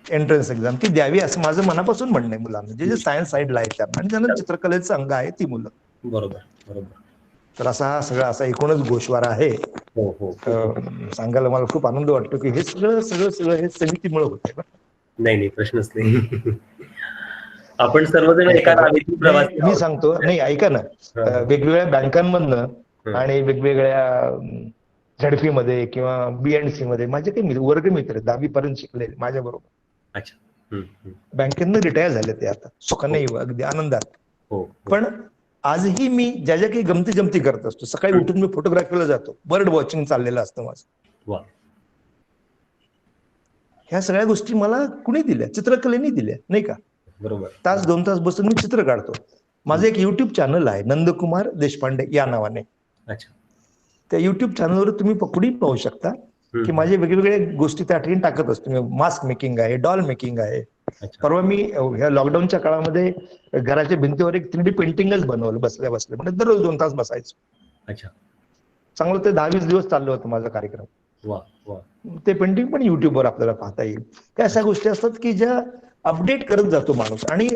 एंट्रन्स एक्झाम ती द्यावी असं माझं मनापासून म्हणणं आहे मुलांना, जे सायन्स साईडला आहेत त्यांना आणि ज्यांना चित्रकलेचं अंग आहे ती मुलं. बरोबर. तर असा सगळा एकूणच गोषवारा आहे. सांगायला मला खूप आनंद वाटतो की हे सगळं हे समितीमुळे होतंय. नाही, प्रश्नच नाही. आपण सर्वजण एका रावेतील प्रवासी. मी सांगतो, नाही ऐका ना, वेगवेगळ्या बँकांमधनं आणि वेगवेगळ्या झडपी मध्ये किंवा BNC मध्ये माझे काही वर्ग मित्र 10वी पर्यंत शिकले माझ्या बरोबर. अच्छा. बँकेतनं रिटायर झाले ते आता सुखाने, अगदी आनंदात. पण आजही मी ज्या काही गमती जमती करत असतो, सकाळी उठून मी फोटोग्राफीला जातो, बर्ड वॉचिंग चाललेलं असतं माझं. ह्या सगळ्या गोष्टी मला कुणी दिल्या? चित्रकलेने दिल्या, नाही का? बरोबर. तास 2 तास बसून मी चित्र काढतो. माझं एक युट्यूब चॅनल आहे, नंदकुमार देशपांडे या नावाने. अच्छा. त्या युट्यूब चॅनलवर तुम्ही कुठेही पाहू शकता की माझे वेगवेगळ्या गोष्टी त्या ठिकाणी टाकत असतो. मास्क मेकिंग आहे, डॉल मेकिंग आहे. परवा मी ह्या लॉकडाऊनच्या काळामध्ये घराच्या भिंतीवर एक 3D पेंटिंगच बनवलं बसल्या बसल्या, म्हणजे दररोज 2 तास बसायचो. अच्छा. चांगलं ते 10-20 दिवस चाललं होतं माझा कार्यक्रम. ते पेंटिंग पण युट्यूबवर आपल्याला पाहता येईल. त्या अशा गोष्टी असतात की ज्या अपडेट करत जातो माणूस आणि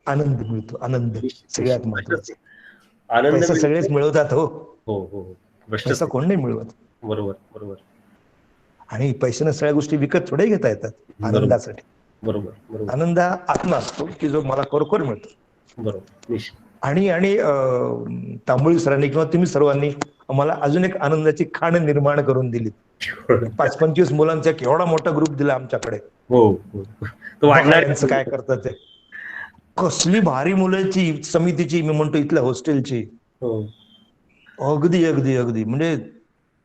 आनंद मिळतो. आनंद सगळ्यात महत्वाचा. पैसा सगळेच मिळवतात. हो, पैसा कोण नाही मिळवत. बरोबर. आणि पैशाने सगळ्या गोष्टी विकत थोडे घेता येतात आनंदासाठी. बरोबर. आनंद आत्मा असतो की जो मला खरोखर मिळतो. बरोबर. आणि तांबोळी सरांनी किंवा तुम्ही सर्वांनी मला अजून एक आनंदाची खाण निर्माण करून दिली. 5-25 मुलांचा केवढा मोठा ग्रुप दिला आमच्याकडे. यांचं काय करतात ते, कसली भारी मुलांची समितीची, मी म्हणतो इथल्या हॉस्टेलची. अगदी म्हणजे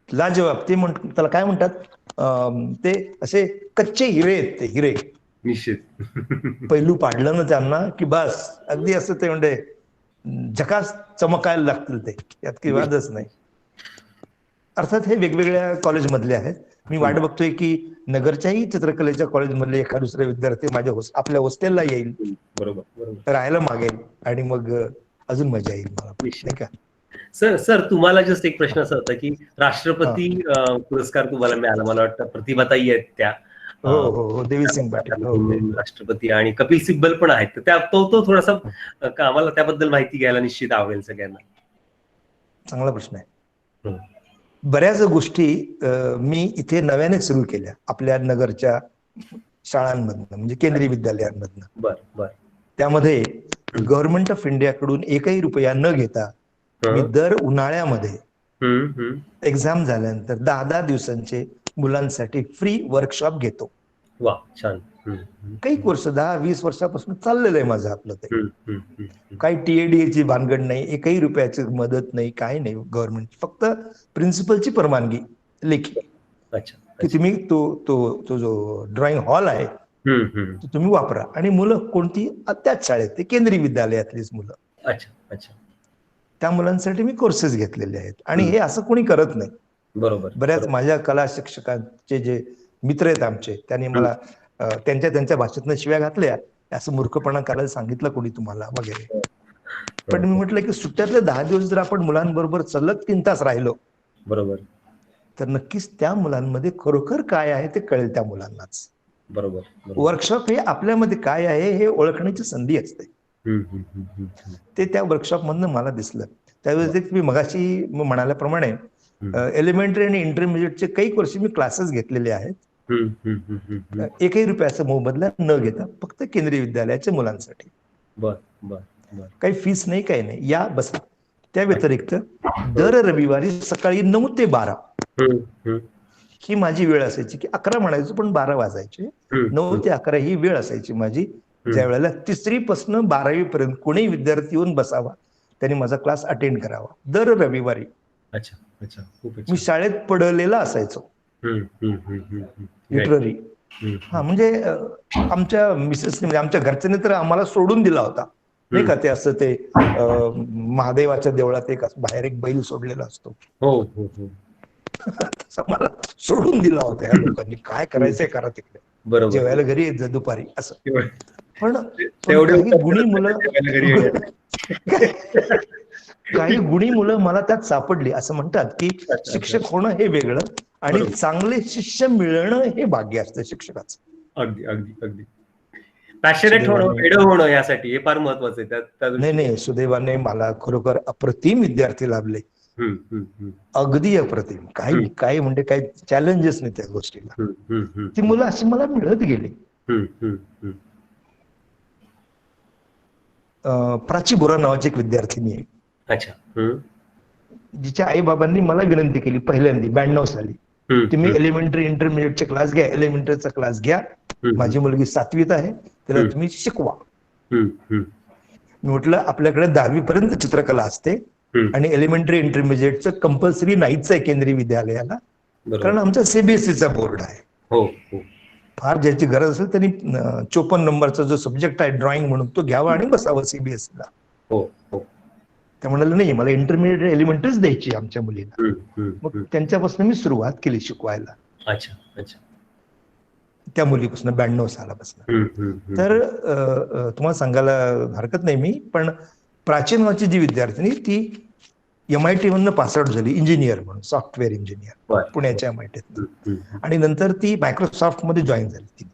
लाजवाब. ते त्याला काय म्हणतात, ते असे कच्चे हिरे आहेत ते हिरे. निश्चित. पैलू पाडलं ना त्यांना की बस अगदी असं ते म्हणजे झकास चमकायला लागतील ते, यात काही वादच नाही. अर्थात हे वेगवेगळ्या कॉलेजमधले आहेत. मी वाट बघतोय की नगरच्याही चित्रकलेच्या कॉलेजमधले एखाद दुसरे विद्यार्थी आपल्या हॉस्टेलला येईल, राहायला मागेल आणि मग अजून मजा येईल मला, नाही का? सर तुम्हाला जस्ट एक प्रश्न असा होता की राष्ट्रपती पुरस्कार तुम्हाला मिळाला, मला वाटतं प्रतिभाताई आहेत त्या. हो, देवीसिंग पाटील राष्ट्रपती, आणि कपिल सिब्बल पण आहेत. तो थोडासा आम्हाला त्याबद्दल माहिती घ्यायला निश्चित आवडेल सगळ्यांना. चांगला प्रश्न आहे. बऱ्याच गोष्टी मी इथे नव्याने सुरू केल्या आपल्या नगरच्या शाळांमधनं, म्हणजे केंद्रीय विद्यालयांमधनं. त्यामध्ये गव्हर्नमेंट ऑफ इंडियाकडून एकही रुपया न घेता मी दर उन्हाळ्यामध्ये एक्झाम झाल्यानंतर 10-10 दिवसांचे मुलांसाठी फ्री वर्कशॉप घेतो. वा, छान. काही वर्ष 10-20 वर्षापासून चाललेलं आहे माझं आपलं ते. काही TADAची भानगड नाही, एकही रुपयाची मदत नाही, काही नाही. गव्हर्नमेंट फक्त प्रिन्सिपलची परवानगी लेखी की तुम्ही तो जो ड्रॉइंग हॉल आहे तो तुम्ही वापरा. आणि मुलं कोणती त्याच शाळेत, ते केंद्रीय विद्यालयातलीच मुलं. अच्छा अच्छा. त्या मुलांसाठी मी कोर्सेस घेतलेले आहेत. आणि हे असं कोणी करत नाही. बरोबर. बऱ्याच माझ्या कला शिक्षकांचे जे मित्र आहेत आमचे, त्यांनी मला त्यांच्या भाषेतनं शिव्या घातल्या, असं मूर्खपणा करायला सांगितलं कोणी तुम्हाला वगैरे. पण मी म्हटलं की सुट्ट्यातले 10 दिवस जर आपण मुलांबरोबर सलग 3 तास राहिलो, बरोबर, तर नक्कीच त्या मुलांमध्ये खरोखर काय आहे ते कळेल त्या मुलांनाच. बरोबर. वर्कशॉप हे आपल्यामध्ये काय आहे हे ओळखण्याची संधी असते. ते त्या वर्कशॉप मधनं मला दिसलं. त्यावेळेस मी मगाशी म्हणाल्याप्रमाणे एलिमेंटरी आणि इंटरमिजिएटचे काही वर्ष मी क्लासेस घेतलेले आहेत. एकही रुपयाचा मोबदला न घेता, फक्त केंद्रीय विद्यालयाच्या मुलांसाठी. बर बर बर. काही फीस नाही, काही नाही, या बसा. त्या व्यतिरिक्त दर रविवारी सकाळी 9 ते 12 ही माझी वेळ असायची, की 11 म्हणायचो पण 12 वाजायचे. 9 ते 11 ही वेळ असायची माझी, ज्या वेळेला 3री पासून 12वी पर्यंत कोणी विद्यार्थी येऊन बसावा, त्यांनी माझा क्लास अटेंड करावा दर रविवारी. अच्छा अच्छा. मी शाळेत पडलेला असायचो लिटररी. म्हणजे आमच्या मिसेसने, म्हणजे आमच्या घरच्यांनी तर आम्हाला सोडून दिला होता, नाही का. ते असं ते महादेवाच्या देवळात एक बाहेर एक बैल सोडलेला असतो, मला सोडून दिला होता या लोकांनी. काय करायचंय करा तिकडे, जेवायला घरी येत जा दुपारी असं. पण काही गुणी मुलं मला त्यात सापडली. असं म्हणतात की शिक्षक होणं हे वेगळं आणि चांगले शिष्य मिळणं हे भाग्य असतं शिक्षकाचं. अगदी अगदी अगदी. पॅशनेट होणं, वेड होणं यासाठी हे फार महत्वाचं आहे. नाही, सुदैवाने मला खरोखर अप्रतिम विद्यार्थी लाभले. अगदी अप्रतिम. काही म्हणजे काही चॅलेंजेस नाही त्या गोष्टीला. ती मुलं अशी मला मिळत गेली. प्राची बोरा नावाची एक विद्यार्थिनी आहे. अच्छा. जिच्या आई बाबांनी मला विनंती केली पहिल्यांदा 92 साली, तुम्ही एलिमेंटरी इंटरमिजिएटचे क्लास घ्या, एलिमेंटरीचा क्लास घ्या. माझी मुलगी 7वीत आहे, तिला तुम्ही शिकवा. मी म्हटलं आपल्याकडे 10वी पर्यंत चित्रकला असते आणि एलिमेंटरी इंटरमिजिएटचं कंपल्सरी नाहीच आहे केंद्रीय विद्यालयाला, कारण आमचा सीबीएसईचा बोर्ड आहे. फार ज्याची गरज असेल त्यांनी 54 नंबरचा जो सब्जेक्ट आहे ड्रॉइंग म्हणून, तो घ्यावा आणि बसावं सीबीएसईला. त्या म्हणाले नाही, मला इंटरमिजिएट एलिमेंटरीच द्यायची आमच्या मुलीला. मग त्यांच्यापासून मी सुरुवात केली शिकवायला. अच्छा अच्छा. त्या मुलीपासून 92 सालापासून. तर तुम्हाला सांगायला हरकत नाही मी, पण प्राचीन नावाची जी विद्यार्थिनी, ती MIT मधनं पासआउट झाली इंजिनियर म्हणून, सॉफ्टवेअर इंजिनियर, पुण्याच्या MIT. आणि नंतर ती मायक्रोसॉफ्ट मध्ये जॉईन झाली.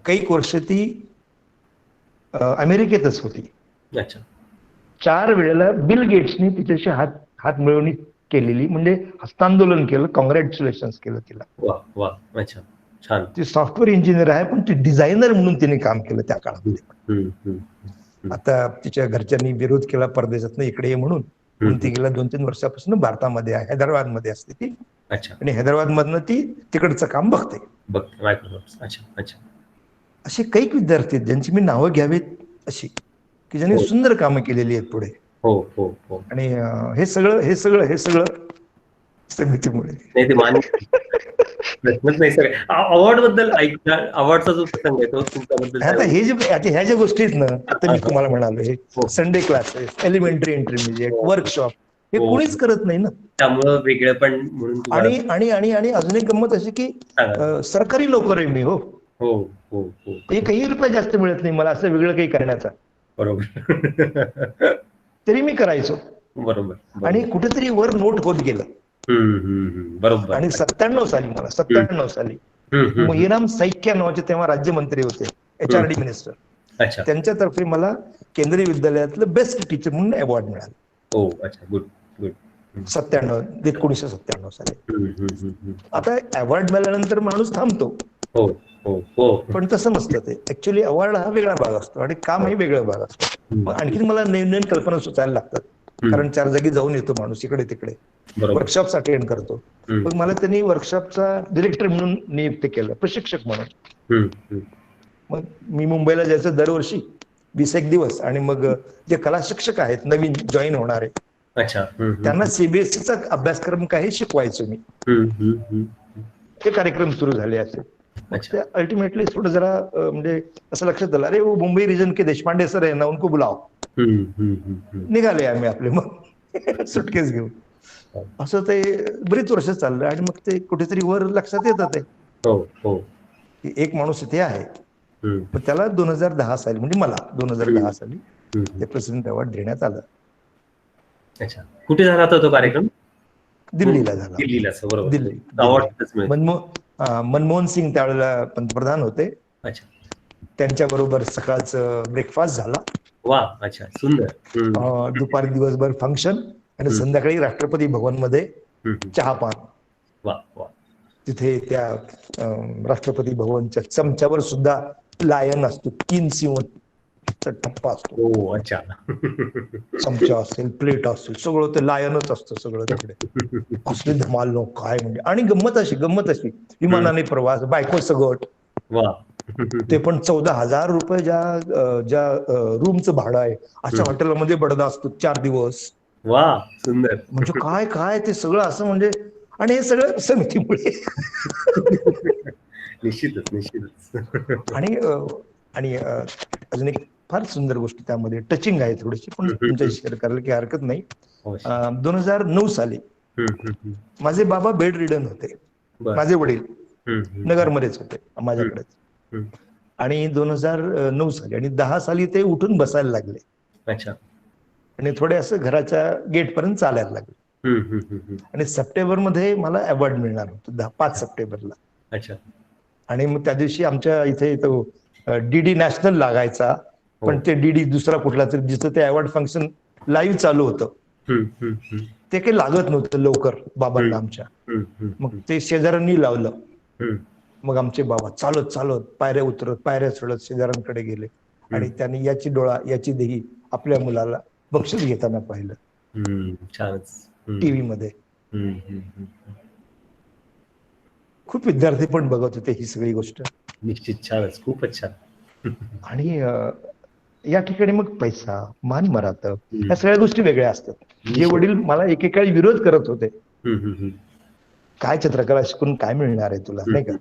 काही वर्ष ती अमेरिकेतच होती. 4 वेळेला बिल गेट्सनी तिच्याशी हात मिळवणी केलेली, म्हणजे हस्तांदोलन केलं, कॉंग्रॅच्युलेशन केलं तिला. छान. ती सॉफ्टवेअर इंजिनियर आहे, पण ती डिझायनर म्हणून तिने काम केलं त्या काळामध्ये. आता तिच्या घरच्यांनी विरोध केला परदेशातनं इकडे ये म्हणून ती गेल्या 2-3 वर्षापासून भारतामध्ये आहे, हैदराबाद मध्ये असते ती. आणि हैदराबाद मधनं ती तिकडचं काम बघते. असे काही विद्यार्थी आहेत ज्यांची मी नावं घ्यावीत अशी, की ज्यांनी सुंदर कामं केलेली आहेत पुढे. आणि हे सगळं समितीमुळे. प्रश्नच नाही सर. अवॉर्ड बद्दल अवॉर्डचा जो प्रसंग आहे तो तुमच्याबद्दल. आता ह्या ज्या गोष्टी आहेत ना, आता मी तुम्हाला म्हणालो, हे Sunday classes, elementary intermediate, workshop, हे कोणीच करत नाही ना. त्यामुळं वेगळं पण म्हणून. आणि अजून एक गंमत अशी की सरकारी नोकर आहे मी. एकही रुपया जास्त मिळत नाही मला असं वेगळं काही करण्याचा. तरी मी करायचो. आणि कुठेतरी वर नोट होत गेलं. आणि 97 साली मोहिराम सैक्या नावाचे तेव्हा राज्यमंत्री होते, HRD मिनिस्टर, त्यांच्यातर्फे मला केंद्रीय विद्यालयातलं बेस्ट टीचर म्हणून अवॉर्ड मिळाला. 1997 साली. आता अवॉर्ड मिळाल्यानंतर माणूस थांबतो, पण तसं नसतं ते. ऍक्च्युअली अवॉर्ड हा वेगळा भाग असतो आणि काम हे वेगळा भाग असतो. आणखी मला नवीन कल्पना सुचायला लागतात, कारण 4 जागी जाऊन येतो माणूस इकडे तिकडे, वर्कशॉप अटेंड करतो. मग मला त्यांनी वर्कशॉपचा डिरेक्टर म्हणून नियुक्त केलं, प्रशिक्षक म्हणून. मग मी मुंबईला जायचं दरवर्षी 20-1 दिवस. आणि मग जे कला शिक्षक आहेत नवीन जॉईन होणारे, त्यांना सीबीएसईचा अभ्यासक्रम काही शिकवायचो मी. हे कार्यक्रम सुरू झाले असे. अच्छा. अल्टिमेटली थोडं जरा म्हणजे असं लक्षात आलं, अरे वो मुंबई रिजन के देशपांडे सर आहे ना, उनको बुलाव. निघाले आम्ही आपले मग सुटकेस घेऊन. असं ते बरीच वर्ष चाललं आणि मग ते कुठेतरी वर लक्षात येतं ते की एक माणूस इथे आहे. पण त्याला 2010 साली, म्हणजे मला 2010 साली ते प्रेसिडेंट अवॉर्ड देण्यात आलं. अच्छा. कुठे झाला होता तो कार्यक्रम? दिल्लीला झाला. दिल्ली. मनमोहन सिंग त्यावेळेला पंतप्रधान होते. अच्छा. त्यांच्या बरोबर सकाळचं ब्रेकफास्ट झाला. वा, अच्छा, सुंदर. दुपारी दिवसभर फंक्शन आणि संध्याकाळी राष्ट्रपती भवन मध्ये चहापान. वा वा. तिथे त्या राष्ट्रपती भवनच्या चमच्यावर सुद्धा लायन असतो, 3 सिंहचा ठप्पा असतो. अच्छा. चमचा असेल, प्लेट असेल, सगळं ते लायनच असतं सगळं तिकडे. कसली धमाल नो काय म्हणजे. आणि गंमत अशी विमानाने प्रवास, बायको सगट. वा. ते पण 14,000 रुपये ज्या रूमचं भाडं आहे अशा हॉटेलमध्ये बडदा असतो 4 दिवस. वा, सुंदर. म्हणजे काय ते सगळं असं म्हणजे. आणि हे सगळं समितीमुळे. निश्चितच. आणि अजून एक फार सुंदर गोष्ट त्यामध्ये टचिंग आहे थोडीशी, पण तुमच्याशी शेअर करायला काही हरकत नाही. 2009 साली माझे बाबा बेड रिडन होते. माझे वडील नगरमध्येच होते माझ्याकडेच. आणि 2009 साली आणि 10 साली ते उठून बसायला लागले. अच्छा. आणि थोडे असं घराच्या गेट पर्यंत चालायला लागले. आणि सप्टेंबरमध्ये मला अवॉर्ड मिळणार होतं 5 सप्टेंबरला. अच्छा. आणि मग त्या दिवशी आमच्या इथे तो डीडी नॅशनल लागायचा, पण ते डीडी दुसरा कुठला तरी, जिथं ते अवॉर्ड फंक्शन लाईव्ह चालू होतं, ते काही लागत नव्हतं लवकर बाबांना आमच्या. मग ते शेजाऱ्यांनी लावलं. मग आमचे बाबा चालत पायऱ्या उतरत, पायऱ्या चढत शेजाऱ्यांकडे गेले आणि त्यांनी याची डोळा याची देही आपल्या मुलाला बक्षीस घेताना पाहिलं. छानच. टीव्ही मध्ये. खूप विद्यार्थी पण बघत होते ही सगळी गोष्ट. निश्चित. छानच, खूपच छान. आणि या ठिकाणी मग पैसा, मान मरातब, या सगळ्या गोष्टी वेगळ्या असतात. जे वडील मला एकेकाळी विरोध करत होते, काय चित्रकला शिकून काय मिळणार आहे तुला, नाही का,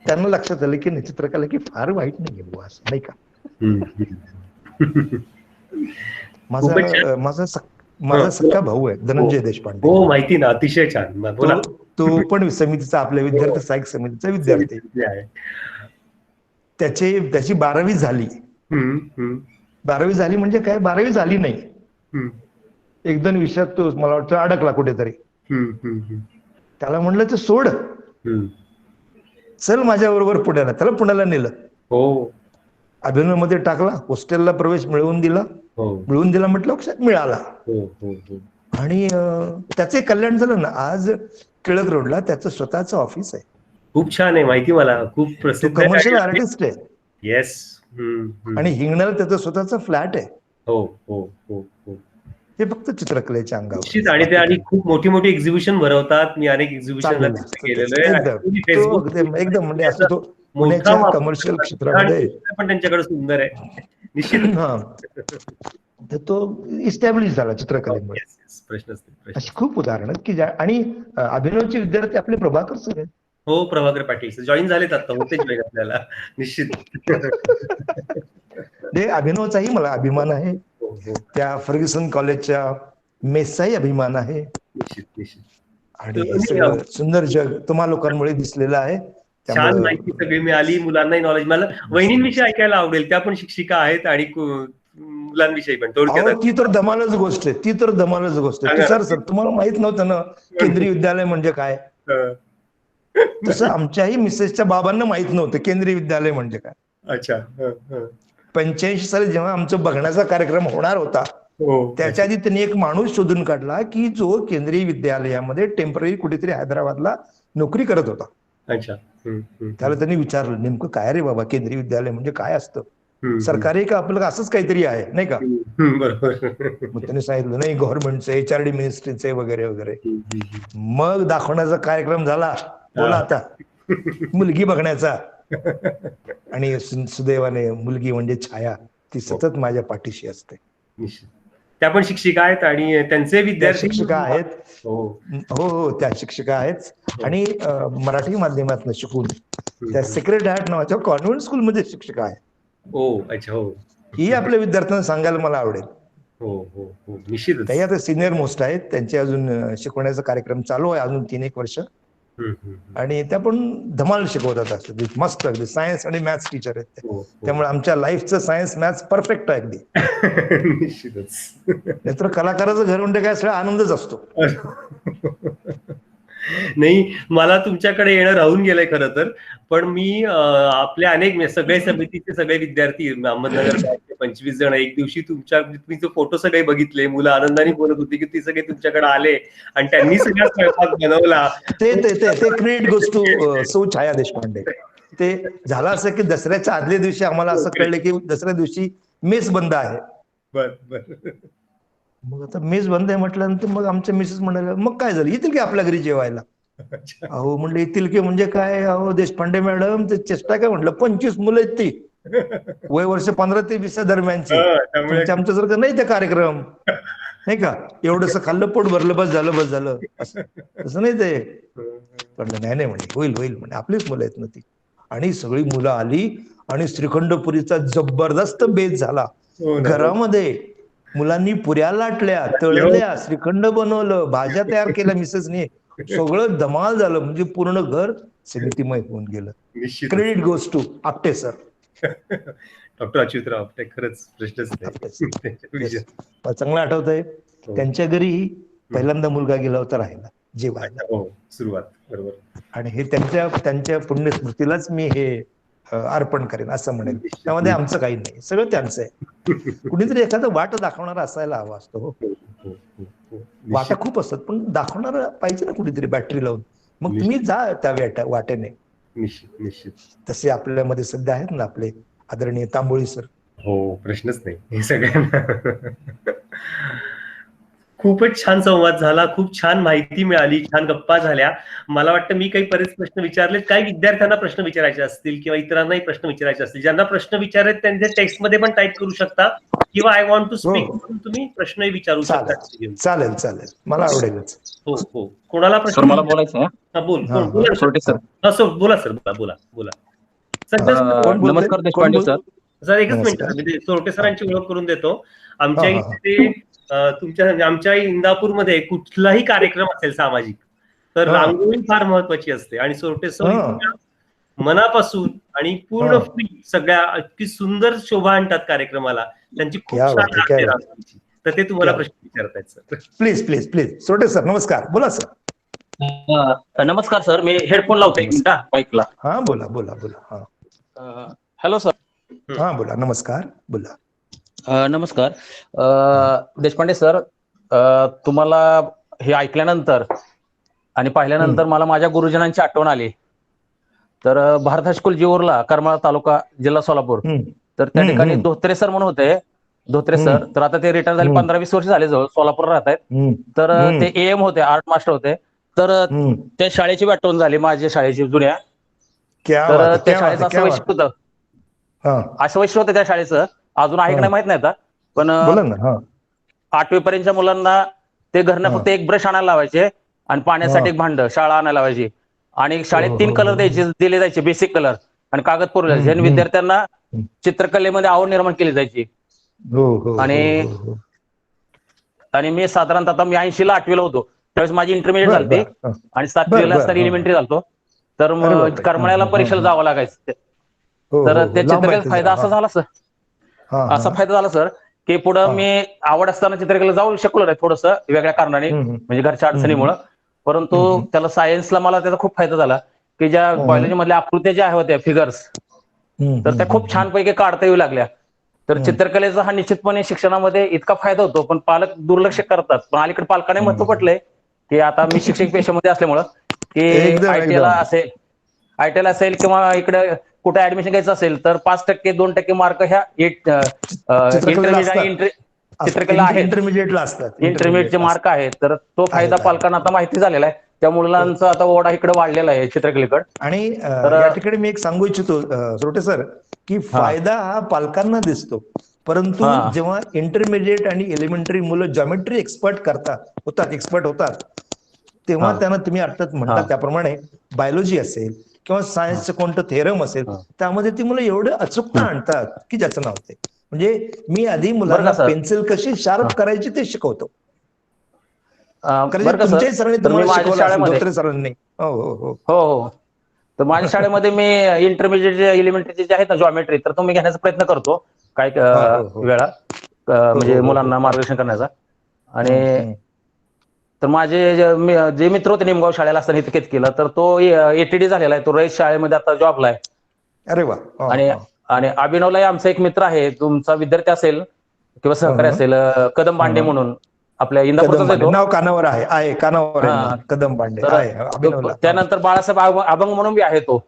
त्यांना लक्षात आलं की चित्रकला की फार वाईट नाही आहे असं, नाही का. माझा सख्खा भाऊ आहे धनंजय देशपांडे. हो, माहिती ना, अतिशय छान. तो पण समितीचा, आपल्या विद्यार्थी सहाय्यक समितीचा विद्यार्थी आहे. त्याची 12वी झाली. 12वी झाली म्हणजे काय, 12वी झाली नाही, 1-2 विषयात तो मला वाटतं अडकला कुठेतरी. त्याला म्हणलं ते सोड, चल माझ्या बरोबर पुण्याला. त्याला पुण्याला नेलं. अभिनव मध्ये टाकला, हॉस्टेलला प्रवेश मिळवून दिला म्हटलं मिळाला. आणि त्याचे कल्याण झालं ना. आज टिळक रोडला त्याचं स्वतःचं ऑफिस आहे. खूप छान आहे, माहिती मला. खूप प्रसिद्ध कमर्शियल आर्टिस्ट आहे. येस. आणि हिंगण्याला त्याचा स्वतःचा फ्लॅट आहे. हो. हे फक्त चित्रकलेच्या अंगावर. आणि ते आणि खूप मोठी मोठी एक्झिबिशन भरवतात. मी अनेक एक्झिबिशनला गेलेलो आहे. एकदम म्हणजे असं तो पुण्याच्या कमर्शियल क्षेत्रामध्ये पण त्यांच्याकडे सुंदर आहे. निश्चित. तर तो इस्टॅब्लिश झाला चित्रकलेमुळे. अशी खूप उदाहरणं की आणि अभिनवचे विद्यार्थी आपले प्रभाकर सर आहेत. हो, प्रभाकर पाटील जॉईन झालेत आता, होते जॉईन आपल्याला. निश्चित. अभिनवचाही मला अभिमान आहे. त्या फर्ग्युसन कॉलेजच्या मेसचाही अभिमान आहे. आणि सगळं सुंदर जग तुम्हा लोकांमुळे दिसलेलं आहे. छान माहिती सगळी मिळाली, मुलांनाही नॉलेज. मला वहिनींविषयी ऐकायला आवडेल. त्या पण शिक्षिका आहेत आणि मुलांविषयी पण थोडक्यात. ती तर धमालच गोष्ट आहे. तुषार सर, तुम्हाला माहित नव्हतं ना केंद्रीय विद्यालय म्हणजे काय? तसं आमच्याही मिसेसच्या बाबांना माहित नव्हतं केंद्रीय विद्यालय म्हणजे काय. अच्छा. 85 साली जेव्हा आमचं बघण्याचा कार्यक्रम होणार होता, त्याच्या आधी त्यांनी एक माणूस शोधून काढला की जो केंद्रीय विद्यालयामध्ये टेम्पररी कुठेतरी हैदराबादला नोकरी करत होता. अच्छा. त्याला त्यांनी विचारलं, नेमकं काय रे बाबा केंद्रीय विद्यालय म्हणजे काय असतं? सरकारी का आपलं असंच काहीतरी आहे, नाही का? मग त्यांनी सांगितलं नाही, गव्हर्नमेंटचे, HRD मिनिस्ट्रीचे वगैरे वगैरे. मग दाखवण्याचा कार्यक्रम झाला. बोला आता मुलगी बघण्याचा. आणि सुदैवाने मुलगी म्हणजे छाया, ती सतत माझ्या पाठीशी असते. त्या पण शिक्षिका आहेत आणि त्यांचे विद्यार्थी शिक्षिका आहेत. हो हो हो, त्या शिक्षिका आहेत आणि मराठी माध्यमातून शिकून त्या सेक्रेड हार्ट नावाच्या कॉन्व्हेंट स्कूलमध्ये शिक्षिका आहेत. हो अच्छा हो ही आपल्या विद्यार्थ्यांना सांगायला मला आवडेल. हो हो हो निश्चितच. त्या आता सिनियर मोस्ट आहेत, त्यांचे अजून शिकवण्याचा कार्यक्रम चालू आहे अजून 3-1 वर्ष. आणि त्या पण धमाल शिकवतात असं मस्त, अगदी सायन्स आणि मॅथ्स टीचर आहेत त्या. त्यामुळे आमच्या लाईफचं सायन्स मॅथ्स परफेक्ट आहे अगदी. निश्चितच. नाहीतर कलाकाराचं घर म्हणजे काय सगळा आनंदच असतो. नाही, मला तुमच्याकडे येणं राहून गेलंय खरं तर, पण मी आपल्या अनेक सगळे समितीचे सगळे विद्यार्थी अहमदनगर 25 जण एक दिवशी तुम्ही जो फोटो सगळे बघितले, मुलं आनंदाने बोलत होती की ती सगळे तुमच्याकडे आले आणि त्यांनी सगळा स्वयंपाक बनवला. ते क्रेडिट गोज टू सौ छाया देशपांडे. ते झालं असं की दसऱ्याच्या आदल्या दिवशी आम्हाला असं कळलं की दसऱ्या दिवशी मेस बंद आहे. मग आता मेस बंद आहे म्हटल्यानंतर मग आमच्या मिसेस म्हणाल्या मग काय झालं, येतील की आपल्या घरी जेवायला. अहो म्हणलं येतील की म्हणजे काय, अहो देशपांडे मॅडम ते चेष्टा काय म्हटलं, 25 मुलं आहेत ती, वय वर्ष 15 ते 20 दरम्यानची. आमच्यासारखं नाही ते कार्यक्रम, नाही का, एवढंसं खाल्लं पोट भरलं बस झालं असं नाही ते. पण नाही म्हणे होईल म्हणे, आपलीच मुलं आहेत ना ती. आणि सगळी मुलं आली आणि श्रीखंडपुरीचा जबरदस्त बेत झाला घरामध्ये. मुलांनी पुऱ्या लाटल्या, तळल्या, श्रीखंड बनवलं, भाज्या तयार केल्या मिसेसनी, सगळं धमाल झालं. म्हणजे पूर्ण घर समितीमय होऊन गेलं. Credit goes to Apte sir. Doctor Achyutrao Apte, खरंच प्रश्नच नाही. चांगलं आठवतंय, त्यांच्या घरी पहिल्यांदा मुलगा गेला होता राहायला जेवायला. सुरुवात बरोबर. आणि हे त्यांच्या पुण्यस्मृतीलाच मी हे अर्पण करेन असं म्हणेन. त्यामध्ये आमचं काही नाही, सगळं त्यांचं आहे. कुणीतरी एखादं वाट दाखवणारा असायला हवा असतो. वाटा खूप असतात पण दाखवणारा पाहिजे ना कुणीतरी बॅटरी लावून. मग तुम्ही जा त्या वाटेने. निश्चित. तसे आपल्यामध्ये सध्या आहेत ना आपले आदरणीय तांबोळी सर. हो प्रश्नच नाही, हे सगळ्यांना. खूपच छान संवाद झाला, खूप छान माहिती मिळाली, छान गप्पा झाल्या. मला वाटतं मी काही बरेच प्रश्न विचारलेत. काही विद्यार्थ्यांना प्रश्न विचारायचे असतील किंवा इतरांनाही प्रश्न विचारायचे असतील, ज्यांना प्रश्न विचारलेत त्यांचे टेक्स्टमध्ये पण टाईप करू शकता किंवा आय वॉन्ट टू स्पीक म्हणून तुम्ही प्रश्नही विचारू शकता. चालेल, मला आवडेलच. हो कोणाला प्रश्न मला बोलायचं बोला सर, बोला. नमस्कार देशपांडे सर. एकच मिनिट, सोरटे सरांची ओळख करून देतो. आमच्या इथे आमच्या इंदापूरमध्ये कुठलाही कार्यक्रम असेल सामाजिक तर रांगोळी फार महत्वाची असते आणि सोरटे सर मनापासून आणि पूर्ण फ्री सगळ्या इतकी सुंदर शोभा आणतात कार्यक्रमाला. त्यांची खूप छान आहे रांगोळीची. तर ते तुम्हाला प्रश्न विचारतायत सर. प्लीज सोरटे सर नमस्कार, बोला सर. नमस्कार सर, मी हेडफोन लावतोय माईकला. हा बोला. Hello sir. हा बोला, नमस्कार बोला. नमस्कार देशपांडे सर, तुम्हाला हे ऐकल्यानंतर आणि पाहिल्यानंतर मला माझ्या गुरुजनांची आठवण आली. तर भारत हायस्कूल जीवरला, करमाळा तालुका, जिल्हा सोलापूर, तर त्या ठिकाणी धोत्रे सर म्हणून होते. धोत्रे सर, तर आता ते रिटायर झाले, 15-20 वर्ष झाले जवळ, सोलापूर राहत आहेत. तर ते AM होते, आर्ट मास्टर होते. तर त्या शाळेची आठवण झाली, माझ्या शाळेची जुन्या. तर त्या शाळेचं असं वैशिष्ट्य होतं त्या शाळेचं, अजून आहे का नाही माहित नाही आता, पण 8वी पर्यंतच्या मुलांना ते घरनं फक्त एक ब्रश आणायला लावायचे आणि पाण्यासाठी एक भांड शाळा आणायला लावायची. आणि शाळेत 3 कलर दिले जायचे, बेसिक कलर आणि कागद पुरवले जायचे. आणि विद्यार्थ्यांना चित्रकलेमध्ये आवड निर्माण केली जायची. आणि मी साधारणतः 80ला 8वीला होतो, त्यावेळेस माझी इंटरमिडिएट झाली आणि 7वीला एलिमेंटरी झालतो. तर मग करमाळ्याला परीक्षेला जावं लागायचं. तर त्या चित्रकलेचा फायदा असा फायदा झाला सर की पुढं मी आवड असताना चित्रकलेला जाऊ शकलो नाही थोडंसं वेगळ्या कारणाने, म्हणजे घरच्या अडचणीमुळे. परंतु त्याला सायन्सला मला त्याचा खूप फायदा झाला की ज्या बायोलॉजी मधल्या आकृत्या ज्या होत्या फिगर्स, तर त्या खूप छानपैकी काढता येऊ लागल्या. तर चित्रकलेचा हा निश्चितपणे शिक्षणामध्ये इतका फायदा होतो, पण पालक दुर्लक्ष करतात. पण अलीकडे पालकांना महत्व पटलंय की आता मी शिक्षक पेशामध्ये असल्यामुळं की आयटीआयला असेल किंवा इकडे कुठे ऍडमिशन घ्यायचं असेल तर 5% 2% मार्क ह्या चित्रकला आहेत, इंटरमिडिएटचे मार्क आहेत. तर तो फायदा पालकांना आता माहिती झालेला आहे. त्या मुलांचा आता ओढा इकडे वाढलेला आहे चित्रकलेकडे. आणि या ठिकाणी मी एक सांगू इच्छितो सोरटे सर की फायदा हा पालकांना दिसतो, परंतु हा. जेव्हा इंटरमिडिएट आणि एलिमेंटरी मुलं जॉमेट्री एक्सपर्ट होतात तेव्हा हा. त्यांना तुम्ही अर्थात म्हणता हा. त्याप्रमाणे बायोलॉजी असेल किंवा सायन्सचं कोणतं थेरम असेल हा. त्यामध्ये ती मुलं एवढं अचूकता आणतात की ज्याचं नाव ते. म्हणजे मी आधी बरं मुलांना का सर? पेन्सिल कशी शार्प हा. करायची ते शिकवतो. बरं का सर? तुमच्याही सरांनी तर मी तुम्हाला माझ्या शिकवलं असेल, शाळेमध्ये धोत्रे सरांनी. हो हो हो. हो हो तर माझ्या शाळेमध्ये मी इंटरमिजिएट एलिमेंटरी जे आहेत ना जॉमेट्री, तर तो मी घेण्याचा प्रयत्न करतो काही हा, हो हो वेळा हो म्हणजे हो हो मुलांना हो. मार्गदर्शन करण्याचा. आणि हम्म. तर माझे जे मित्र होते निमगाव शाळेला असताना इतकेत केलं, तर तो एटीडी झालेला आहे, तो रयत शाळेमध्ये आता जॉबला आहे. अरे वा. हा, आणि हा. आणि अभिनवलाही आमचा एक मित्र आहे, तुमचा विद्यार्थी असेल किंवा सहकारी हं, असेल, कदम बांडे हं. म्हणून, आपल्या कदम इंदापूरचाच पांडे येतो. नाव कानावर आहे कानावर आहे हा नाव. कदम पांडे तर आहे अभिनवला. हा. त्यानंतर बाळासाहेब अभंग म्हणून बी आहे तो.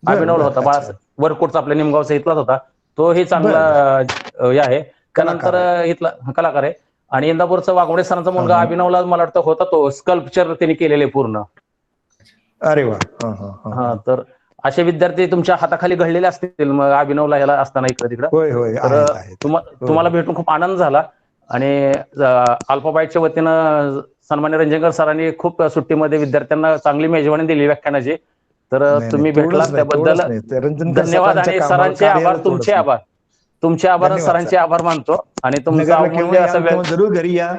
बर अभिनवला बर. होता अच्छा. बाळासाहेब वरकोटचा, आपल्या निमगावचा इथलाच होता. तोही चांगला बर बर. हे आहे. कलाकार त्यानंतर आहे. इथला कलाकार आहे. आणि इंदापूरचा वाघोडे सरांचा हं, मुलगा हं. अभिनवला मला वाटतं होता, तो स्कल्पचर त्यांनी केलेले पूर्ण. अरे वा. हा हा हा. हा तर असे विद्यार्थी तुमच्या हाताखाली घडलेले असतील मग अभिनवला याला असताना इकडे तिकडं. होय होय तर आहेत. हो तुम्हाला हो. भेटून खूप आनंद झाला. आणि अल्फाबाईटच्या वतीनं सन्मान्य रंजनकर सरांनी खूप सुट्टीमध्ये विद्यार्थ्यांना चांगली मेजवानी दिली व्याख्यानाची. तर नाही नाही तुम्ही भेटलात त्याबद्दल तेवढंच नाही ते रंजनकर धन्यवाद. सरांच्या आणि कामाला सरांचे आभार, कार्याला तुमचे तेवढंच नाही. आभार, तुमचे आभार, धन्यवाद सरांचे सर. आभार मानतो. आणि तुमचा नगरला केव्हा अमूल्य असा याल वेळ. तेव्हा जरूर घरी या.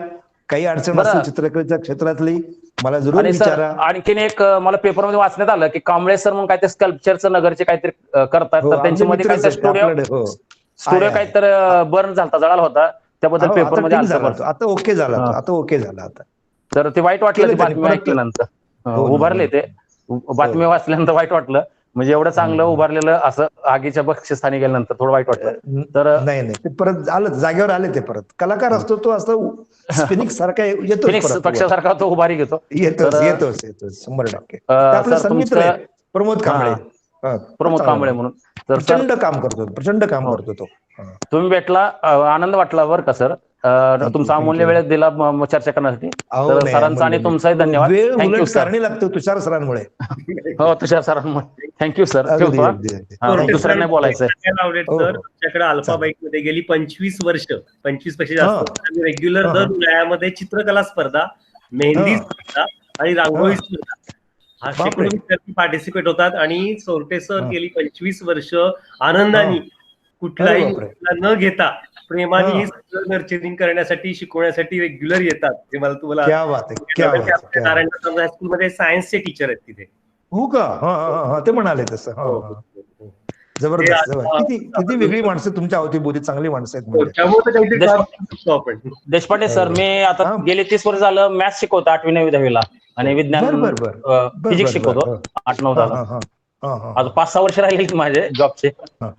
काही अडचण असेल बरं. चित्रकलेच्या क्षेत्रातली मला जरूर आणि सर विचारा. आणखीन एक मला पेपरमध्ये वाचण्यात आलं की कांबळे सर म्हणून काहीतरी स्कल्पचरचं नगरचे काहीतरी करतात, हो तर आमचे त्यांच्यामध्ये मित्रच काहीतरी आहेत ते आपल्याकडे. हो स्टुडिओ आहे काहीतरी बर्न झाला, जळाला होता. त्याबद्दल हो आता पेपरमध्ये ठीक आलं झाला तो. बरं. आता ओके झाला तो. हा. आता ओके झाला आता. तर ते वाईट वाटलं, ती केलं त्यांनी बातमी परत. ऐकल्यानंतर. हो ना हो उभारले ना. ते, हो. बातमी वाचल्यानंतर वाईट वाटलं. म्हणजे एवढं चांगलं हम्म. उभारलेलं असं आगीच्या बक्षस्थानी गेल्यानंतर थोडं वाईट वाटलं. तर नाही नाही ते परत आलं जागेवर आले ते परत. कलाकार असतो तो असं स्पिनिक्स सारखा येतोच फिनिक्स परत वर. पक्षासारखा तो उभारी घेतो. येतोच तर येतोच येतोच 100%. ते आपले सर सन्मित्र तुमचं, आहेत प्रमोद कांबळे. हा, हा, फार प्रमोद चांगला कांबळे माणूस. म्हणून. तर सर प्रचंड काम करतो प्रचंड काम हो, करतो तो. हा. तुम्ही भेटला, आनंद वाटला बरं का सर. थँक्यू तुमचा अमूल्य थँक्यू. वेळ दिला चर्चा करण्यासाठी. अहो तर नाही सरांचा आणि अमूल्य नाही. तुमचाही धन्यवाद. वेळ थँक्यू उलट सर. कारणी लागतो तुषार सरांमुळे. हो, तुषार सरांमुळे. Thank you sir. अगदी ठेवतो. अगदी अगदी. हा, कोर्टे थँक्यू. सर दुसऱ्यांना बोलायचंय. सांगायला आवडेल हो सर, हो आमच्याकडे चालेल. अल्फाबाईट मध्ये गेली 25 वर्ष, 25 पेक्षा हा जास्त आम्ही रेग्युलर हा दर उन्हाळ्यामध्ये चित्रकला स्पर्धा, मेहंदी हा स्पर्धा आणि हा. रांगोळी स्पर्धा हा बापरे. शेकडो विद्यार्थी पार्टिसिपेट होतात. आणि चोरटे सर हा गेली 25 वर्ष हा. आनंदाने अरे कुठलाही बापरे. मुद्दा न घेता प्रेमाने हा. हे सगळं नर्चरिंग करण्यासाठी, शिकवण्यासाठी रेग्युलर येतात. ते मला तुम्हाला क्या बात आहे क्या बात आहे क्या बात. नारायण हायस्कूलमध्ये सायन्सचे टीचर आहेत तिथे. हो का. हा हा हा ते म्हणाले तसं. हा हो, हा. हो, हो, हो. ते जबरदस्त आज, जबरदस्त. किती किती वेगळी माणसं तुमच्या अवतीभोवती चांगली माणसं आहेत म्हणजे. त्यामुळे काहीतरी काम करू शकतो आपण. देशपांडे सर, मी आता हा. गेले 30 वर्ष झालं मॅथ्स शिकवतो 8वी 9वी 10वीला. आणि बर विज्ञान, बर बर बर फिजिक्स बर बर. शिकवतो 8-9 हा झालं. हा हा हा हा अजून 5-6 वर्ष राहिले माझे जॉबचे. हा.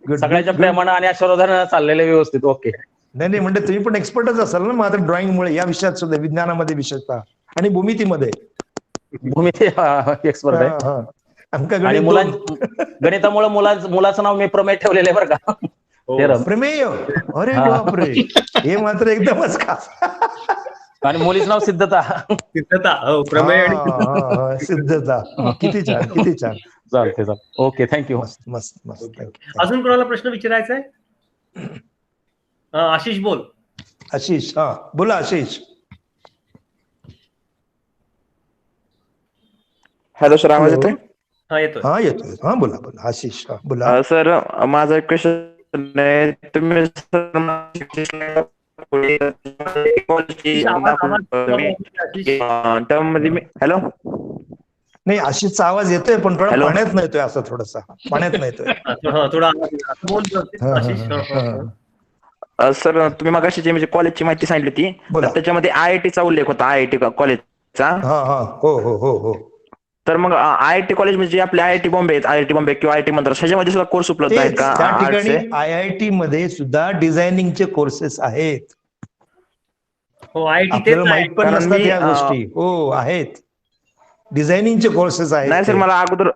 गुड सगळ्याच्या गुड. प्रेमानं आणि आशीर्वादानं चाललेले व्यवस्थित. ओके. नाही नाही म्हणजे तुम्ही पण एक्सपर्टच असाल ना मग आता ड्रॉइंगमुळे या विषयात सुद्धा, विज्ञानामध्ये विशेषतः आणि भूमितीमध्ये. भूमिती एक्सपर्ट आहे. हा हा. आमका आणि गणित 2. गणितामुळे मुलाचं नाव मी प्रमेय ठेवलेलं आहे बरं का. हो. ते रम. प्रमेय. अरे हा. बापरे. हे मात्र एकदमच खास. आणि मुलीचं नाव सिद्धता. सिद्धता. हो, प्रमेय आणि सिद्धता. सिद्धता. किती छान किती छान. चालते. Okay, thank you. मस्त मस्त मस्त. थँक्यू. अजून कोणाला प्रश्न विचारायचा आहे? आशिष बोल. आशिष. हा बोला आशिष. हॅलो सर, आवाज येतोय? हा, येतोय. हा येतोय. हा बोला बोला आशिष. हा बोला. सर, माझा एक क्वेश्चन आहे. तुम्ही टर्म मध्ये हॅलो. नाही आशिषचा आवाज येतोय पण थोडा हॅलो. पाण्यात नाही येतोय, असं थोडासा पाण्यात नाही येतोय. थोडा बोल आशिष. सर, तुम्ही मगाशी जे म्हणजे कॉलेजची माहिती सांगितली होती, बोला. तर त्याच्यामध्ये IIT उल्लेख होता, IIT कॉलेजचा. हा हा हो हो हो हो. तर मग IIT कॉलेज म्हणजे आपले IIT बॉम्बे आहेत, IIT बॉम्बे किंवा IIT मद्रास, ह्याच्यामध्ये सुद्धा कोर्स उपलब्ध आहेत का त्या आर्ट्सचे? ठिकाणी IIT मध्ये सुद्धा डिझायनिंगचे कोर्सेस आहेत. हो, IIT तेच आपल्याला आहे. माहित पण कारण नसतात मी, या गोष्टी. हो आहेत. डिझायनिंगचे कोर्सेस आहेत. नाही सर, मला अगोदर,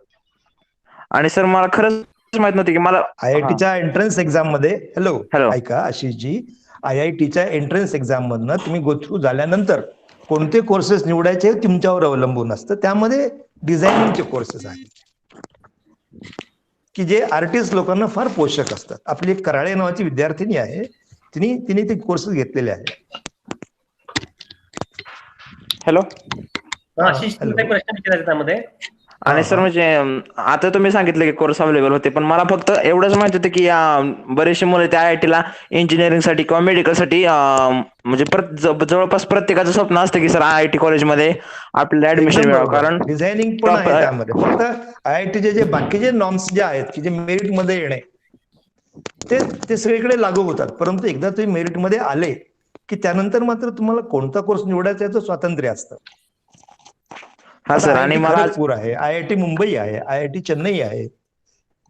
आणि सर मला खरंच माहित नव्हती की मला IITच्या एंट्रन्स एक्झाम मध्ये, हॅलो हॅलो. ऐका आशिषजी, IITच्या एंट्रन्स एक्झाम मधनं तुम्ही गो थ्रू झाल्यानंतर कोणते कोर्सेस निवडायचे हे तुमच्यावर अवलंबून असतं. त्यामध्ये डिझायनिंगचे कोर्सेस आहेत. की जे आर्टिस्ट लोकांना फार पोषक असतात. आपली एक कराळे नावाची विद्यार्थिनी आहे, तिने ते कोर्सेस घेतलेले आहेत. हॅलो. आशिष तुमचा प्रश्न विचारायचा त्यामध्ये. आणि सर म्हणजे आता तुम्ही सांगितलं की कोर्स अवेलेबल होते, पण मला फक्त एवढंच माहित होतं की बरेचसे मुलं त्या IIT ला इंजिनिअरिंग साठी किंवा मेडिकल साठी म्हणजे जवळपास प्रत्येकाचं स्वप्न असतं की सर IIT कॉलेजमध्ये आपल्याला ऍडमिशन मिळावं, कारण डिझायनिंग पण आहे त्यामध्ये. फक्त IITचे जे बाकीचे नॉर्म्स जे आहेत की जे मेरिट मध्ये येणे ते सगळीकडे लागू होतात, परंतु एकदा तुम्ही मेरिट मध्ये आले की त्यानंतर मात्र तुम्हाला कोणता कोर्स निवडायचा याचं स्वातंत्र्य असतं. हा सर. आणि मला खडगपूर आहे, IIT मुंबई आहे, IIT चेन्नई आहे,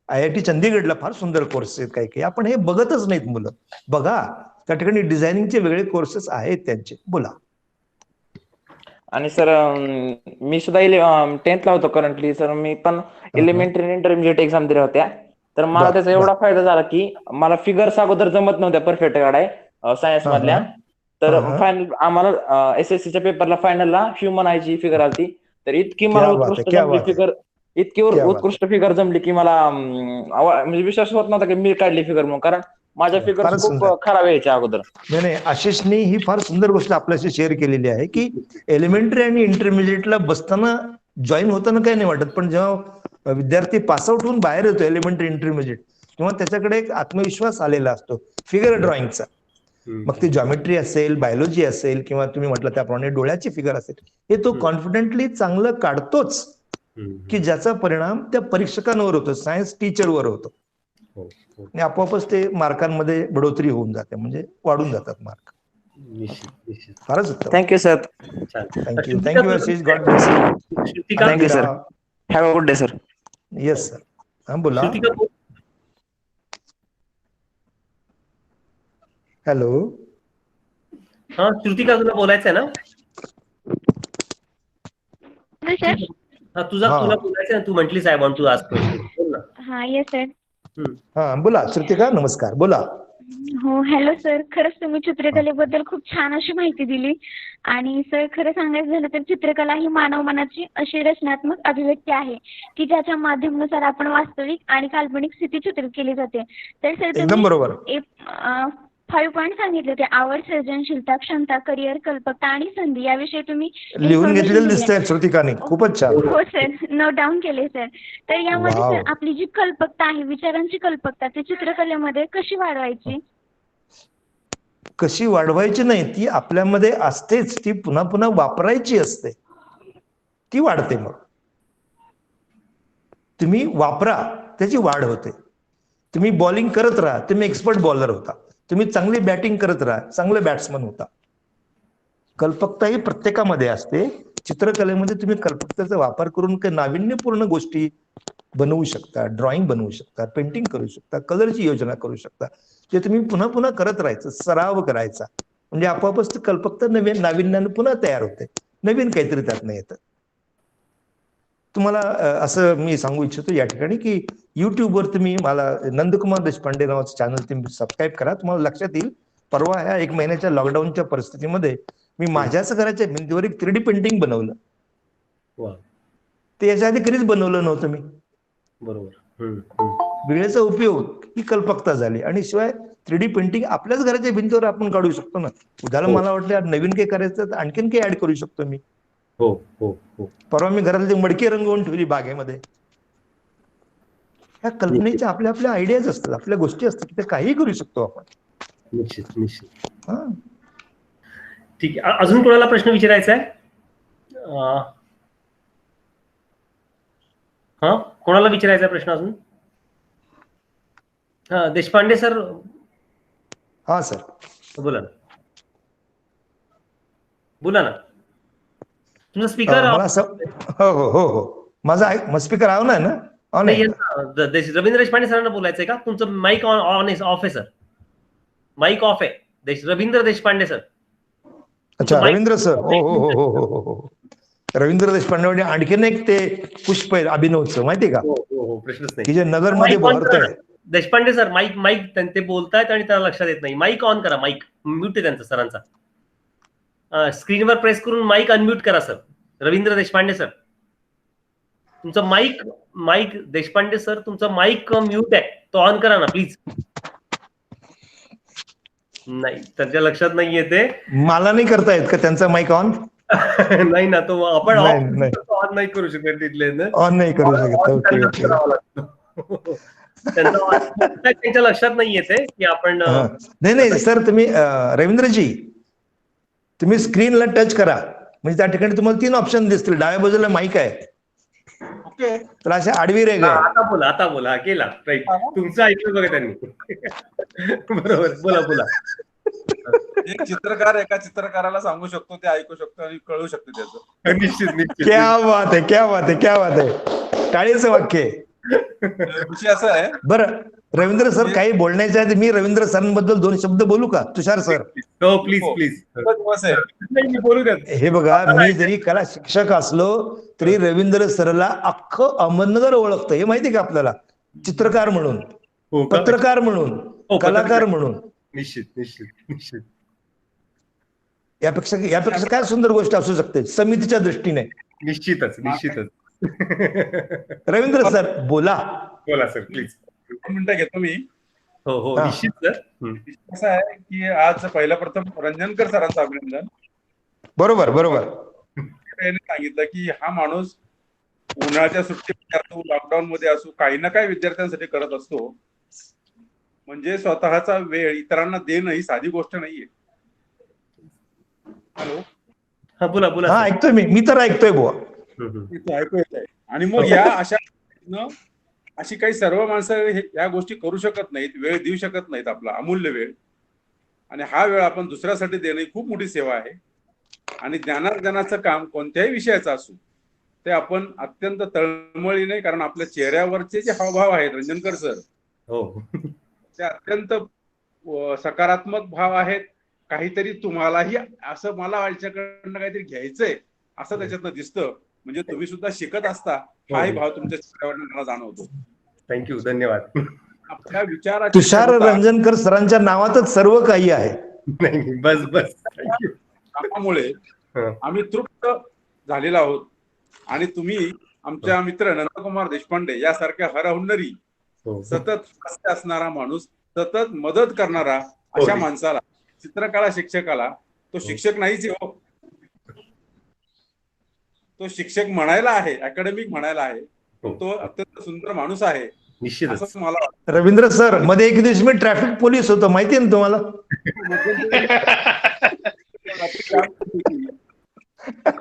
IIT चंदीगडला फार सुंदर कोर्स आहेत काही काही. आपण हे बघतच नाहीत मुलं. बघा त्या ठिकाणी डिझायनिंगचे वेगळे कोर्सेस आहेत त्यांचे. बोला. आणि सर मी सुद्धा 10th होतो करंटली सर. मी पण एलिमेंटरी इंटरमिजिएट एक्झाम दिल्या होत्या. तर मला त्याचा एवढा फायदा झाला की मला फिगर्स अगोदर जमत नव्हत्या परफेक्ट काढाय सायन्स मधल्या. तर फायनल आम्हाला SSCच्या पेपरला फायनलला ह्युमन आयची फिगर आली. तर इतकी मला उत्कृष्ट जमली फिगर, इतकी उत्कृष्ट फिगर जमली की मला म्हणजे विश्वास होत नव्हता की मी काढली फिगर म्हणून, कारण माझ्या फिगर खूप खराब यायच्या अगोदर. नाही, आशिषने ही फार सुंदर गोष्ट आपल्याशी शेअर केलेली आहे की एलिमेंटरी आणि इंटरमिजिएटला बसताना जॉईन होताना काही नाही वाटत, पण जेव्हा विद्यार्थी पासआउट होऊन बाहेर येतो एलिमेंटरी इंटरमिजिएट, तेव्हा त्याच्याकडे एक आत्मविश्वास आलेला असतो फिगर ड्रॉइंगचा. मग ती जॉमेट्री असेल, बायोलॉजी असेल, किंवा तुम्ही म्हटलं त्याप्रमाणे डोळ्याची फिगर असेल, हे तो कॉन्फिडेंटली चांगलं काढतोच की ज्याचा परिणाम त्या परीक्षकांवर होतो, सायन्स टीचरवर होतो. आणि आपोआपच ते मार्कांमध्ये बढोतरी होऊन जाते, म्हणजे वाढून जातात मार्क. फारच उत्तम. Thank you sir. Thank you Ashish. God bless you. Thank you sir. Have a good day sir. Yes sir. हा बोला. हॅलो. हा श्रुतिका, तुला बोलायचंय ना? तुला बोलायचंय ना, तू म्हटलीस I want to ask question. बोल ना. हा येस सर. हा बोला श्रुतिका. नमस्कार. बोला. हो हॅलो सर. खरंच तुम्ही चित्रकलेबद्दल खूप छान अशी माहिती दिली. आणि सर खरं सांगायचं झालं तर चित्रकला ही मानव मनाची अशी रचनात्मक अभिव्यक्ती आहे की ज्याच्या माध्यमानुसार आपण वास्तविक आणि काल्पनिक स्थिती चित्रित केली जाते. तर सर एकदम बरोबर. 5 पॉईंट सांगितले होते. आवड, सर्जनशीलता, क्षमता, करिअर, कल्पकता आणि संधी याविषयी तुम्ही लिहून घेतलेलं दिसतंय श्रुतिकाने. खूपच छान. हो सर, नोट डाऊन केले सर. तर यामध्ये सर आपली जी कल्पकता आहे, विचारांची कल्पकता, ती चित्रकलेमध्ये कशी वाढवायची? कशी वाढवायची नाही, ती आपल्यामध्ये असतेच. ती पुन्हा पुन्हा वापरायची असते, ती वाढते. मग तुम्ही वापरा, त्याची वाढ होते. तुम्ही बॉलिंग करत राहा, तुम्ही एक्सपर्ट बॉलर होता. तुम्ही चांगली बॅटिंग करत राहा, चांगले बॅट्समन होता. कल्पकता ही प्रत्येकामध्ये असते. चित्रकलेमध्ये तुम्ही कल्पकतेचा वापर करून काही नाविन्यपूर्ण गोष्टी बनवू शकता, ड्रॉइंग बनवू शकता, पेंटिंग करू शकता, कलरची योजना करू शकता. जे तुम्ही पुन्हा पुन्हा करत राहायचं, सराव करायचा, म्हणजे आपोआपच कल्पकता नवीन नाविन्याने पुन्हा तयार होते, नवीन काहीतरी त्यातनं येतं. तुम्हाला असं मी सांगू इच्छितो या ठिकाणी की युट्यूबवर तुम्ही मला नंदकुमार देशपांडे नावाचं चॅनल तुम्ही सबस्क्राईब करा. तुम्हाला लक्षात येईल, परवा ह्या 1 महिन्याच्या लॉकडाऊनच्या परिस्थितीमध्ये मी माझ्याच घराच्या भिंतीवर एक 3D पेंटिंग बनवलं. ते याच्या आधी कधीच बनवलं नव्हतं मी. बरोबर. वेळेचा उपयोग ही कल्पकता झाली. आणि शिवाय 3D पेंटिंग आपल्याच घराच्या भिंतीवर आपण काढू शकतो ना. उदाहरण मला वाटलं नवीन काही करायचं तर आणखीन काही ऍड करू शकतो मी. परवा मी घरातली मडकी रंगवून ठेवली बागेमध्ये. ह्या कल्पनेच्या आपल्या आपल्या आयडियाज असतात, आपल्या गोष्टी असतात, ते काही करू शकतो आपण. निश्चित. ठीक आहे. अजून कोणाला प्रश्न विचारायचा आहे? हा, कोणाला विचारायचा प्रश्न अजून? हा, देशपांडे सर. हा सर, बोला ना. बोला ना. तुमचा स्पीकर हो माझा स्पीकर ऑन आहे ना? रवींद्र देशपांडे सरांना बोलायचंय का? तुमचं माईक ऑफ आहे सर. माईक ऑफ आहे. रवींद्र देशपांडे सर. अच्छा, रवींद्र सर. हो. रवींद्र देशपांडे म्हणजे आणखीन एक ते पुष्प आहे अभिनवचं, माहितीये का? हो, प्रश्नच नाही. की जे नगरमध्ये भरतंय. देशपांडे सर, माईक ते बोलतायत आणि त्याला लक्षात येत नाही. माईक ऑन करा. माईक म्यूट आहे त्यांचा, सरांचा. स्क्रीनवर प्रेस करून माईक अनम्यूट करा सर. रवींद्र देशपांडे सर. तुमचा माईक देशपांडे सर, तुमचा माईक म्यूट आहे, तो ऑन करा ना प्लीज. नाही, त्यांच्या लक्षात नाही येते. मला नाही करता येत का त्यांचा माईक ऑन? नाही ना, तो आपण नाही. ऑन नाही करू शकत तिथले ना, ऑन नाही करू शकत. Okay okay. त्यांच्या लक्षात नाही येते की आपण नाही सर, तुम्ही रवींद्रजी तुम्ही स्क्रीनला टच करा, म्हणजे त्या ठिकाणी तुम्हाला 3 ऑप्शन दिसतील. डाव्या बाजूला माईक आहे, ओके. तर अशा आडवी रेग आहे. आता बोला केला राईट. तुमचं ऐकलं बघा त्यांनी. बरोबर, बोला. एक चित्रकार एका चित्रकाराला सांगू शकतो, ते ऐकू शकतो आणि कळू शकतो त्याचं. निश्चित. क्या बात आहे. टाळीचं वाक्य आहे. विषय असा आहे. बरं रवींद्र सर, काही बोलण्याच्या आधी मी रवींद्र सरांबद्दल 2 शब्द बोलू का? तुषार सर, हो प्लीज. दिवस आहे. नाही, बोलू द्या. हे बघा, मी जरी कला शिक्षक असलो तरी रवींद्र सरला अख्खं अहमदनगर ओळखतं, हे माहिती का आपल्याला? चित्रकार म्हणून, हो का? पत्रकार म्हणून, कलाकार म्हणून. निश्चित. यापेक्षा काय सुंदर गोष्ट असू शकते समितीच्या दृष्टीने? निश्चितच. रवींद्र सर बोला सर प्लीज. 2 मिनिटं घेतो मी. हो निश्चित सर. कसं आहे की आज पहिला प्रथम रंजनकर सरांचं अभिनंदन. बरोबर. त्यांनी सांगितलं की हा माणूस उन्हाळ्याच्या सुट्टीमध्ये असो, लॉकडाऊन मध्ये असो, काही ना काही विद्यार्थ्यांसाठी करत असतो. म्हणजे स्वतःचा वेळ इतरांना देणं ही साधी गोष्ट नाहीये. हॅलो, हा बोला. हा ऐकतोय मी तर ऐकतोय बुवा. ऐकू येत आहे. आणि मग या अशी काही सर्व माणसं या गोष्टी करू शकत नाहीत, वेळ देऊ शकत नाहीत, आपला अमूल्य वेळ. आणि हा वेळ आपण दुसऱ्यासाठी देणं ही खूप मोठी सेवा आहे. आणि ज्ञानाचं काम कोणत्याही विषयाचं असू, ते आपण अत्यंत तळमळीने, कारण आपल्या चेहऱ्यावरचे जे हावभाव आहेत रंजनकर सर, ते अत्यंत सकारात्मक भाव आहेत. काहीतरी तुम्हालाही असं, मला याच्याकडनं काहीतरी घ्यायचंय असं त्याच्यातनं दिसतं. म्हणजे तुम्ही सुद्धा शिकत असता, हाही भाव तुमच्या चेहऱ्यावर मला जाणवतो. थँक्यू, धन्यवाद. आपल्या विचाराची तुषार रंजनकर सरांच्या नावातच सर्व काही आहे. नाही, बस कामामुळे आम्ही तृप्त झालेलो आहोत. आणि तुम्ही आमच्या मित्र नंदकुमार देशपांडे यासारख्या हरहुन्नरी, सतत हास्य असणारा माणूस, सतत मदत करणारा अशा माणसाला, चित्रकला शिक्षकाला, तो शिक्षक नाहीच हो, तो शिक्षक म्हणायला आहे, अकॅडमिक म्हणायला आहे. तो अत्यंत सुंदर माणूस आहे. निश्चितच. मला रवींद्र सर, मध्ये एक दिवस मी ट्रॅफिक पोलीस होतो, माहितीये ना तुम्हाला?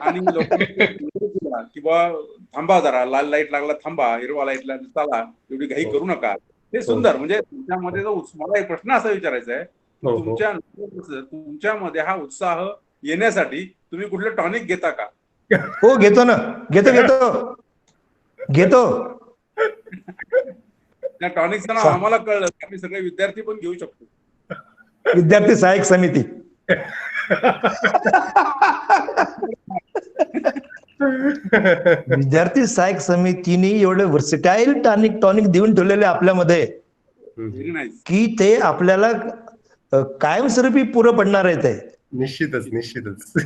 आणि लोकांना किंवा थांबा जरा, लाल लाईट लागला थांबा, हिरवा लाईट लागला चला, एवढी घाई करू नका. हे सुंदर. म्हणजे तुमच्यामध्ये जो मला एक प्रश्न असा विचारायचा आहे, तुमच्यामध्ये हा उत्साह येण्यासाठी तुम्ही कुठलं टॉनिक घेता का? हो घेतो ना, घेतो. त्या टॉनिकचं नाव आम्हाला कळलं, आम्ही सगळे विद्यार्थी पण घेऊ शकतो. विद्यार्थी सहाय्यक समिती. विद्यार्थी सहाय्यक समितीने एवढे व्हर्सिटाईल टॉनिक देऊन ठेवलेले आपल्यामध्ये की ते आपल्याला कायमस्वरूपी पुरं पडणार आहे ते. निश्चितच.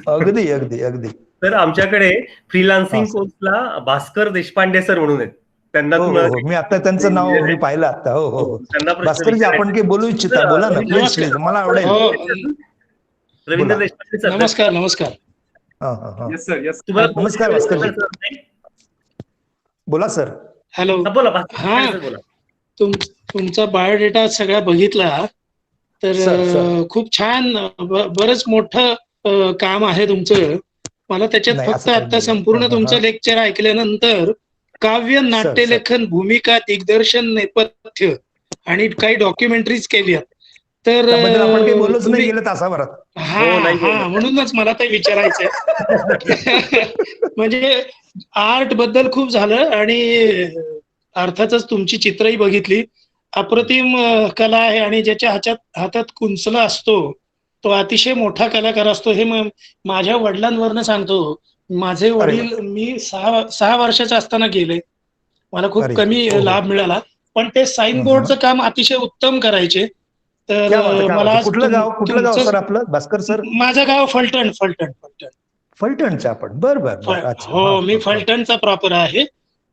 अगदी. तर आमच्याकडे फ्रीलान्सिंग कोर्सला भास्कर देशपांडे सर म्हणून आहेत. त्यांना मी आता त्यांचं नाव मी पाहिलं आता. हो. भास्करजी, आपण काही बोलू इच्छिता? बोला ना प्लीज, मला आवडेल. रवींद्र देशपांडे सर, नमस्कार. नमस्कार भास्करजी, बोला सर. हॅलो. बोला. तुमचा बायोडेटा सगळा बघितला तर खूप छान, बरंच मोठं काम आहे तुमचं. मला त्याच्यात फक्त आता संपूर्ण तुमचं लेक्चर ऐकल्यानंतर काव्य, नाट्यलेखन, भूमिका, दिग्दर्शन, नेपथ्य आणि काही डॉक्युमेंटरीज केली आहेत. तर आपण काही बोललोच नाही गेलं तासाभरात. हा म्हणूनच मला ते विचारायचंय. म्हणजे आर्ट बद्दल खूप झालं आणि अर्थातच तुमची चित्रही बघितली. अप्रतिम कला आहे आणि ज्याच्या हातात कुंचला असतो तो अतिशय मोठा कलाकार असतो. हे माझ्या वडिलांवरनं सांगतो. माझे वडील मी 6 वर्षाचा असताना गेले. मला खूप कमी लाभ मिळाला, पण ते साईन बोर्डचं काम अतिशय उत्तम करायचे. तर मला कुठलं गाव सर आपलं, भास्कर सर? माझं गाव फलटण. फलटणचं आपण? बरं. हो, मी फलटणचा प्रॉपर आहे.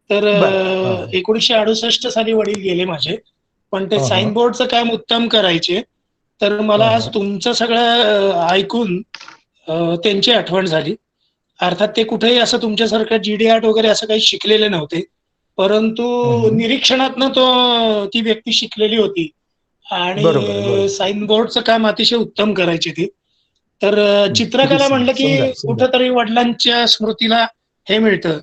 तर बरं. 1968 साली वडील गेले माझे, पण ते हा, हा. साईन बोर्डचं काम उत्तम करायचे. तर मला आज तुमचं सगळं ऐकून त्यांची आठवण झाली. अर्थात ते कुठेही असं तुमच्यासारखं GD आर्ट वगैरे असं काही शिकलेले नव्हते, परंतु निरीक्षणातनं ती व्यक्ती शिकलेली होती बरोबर, आणि बरोबर. साईन बोर्डचं काम अतिशय उत्तम करायचे ती. तर चित्रकला किती म्हणलं की सुंदर, सुंदर. कुठंतरी वडिलांच्या स्मृतीला हे मिळतं.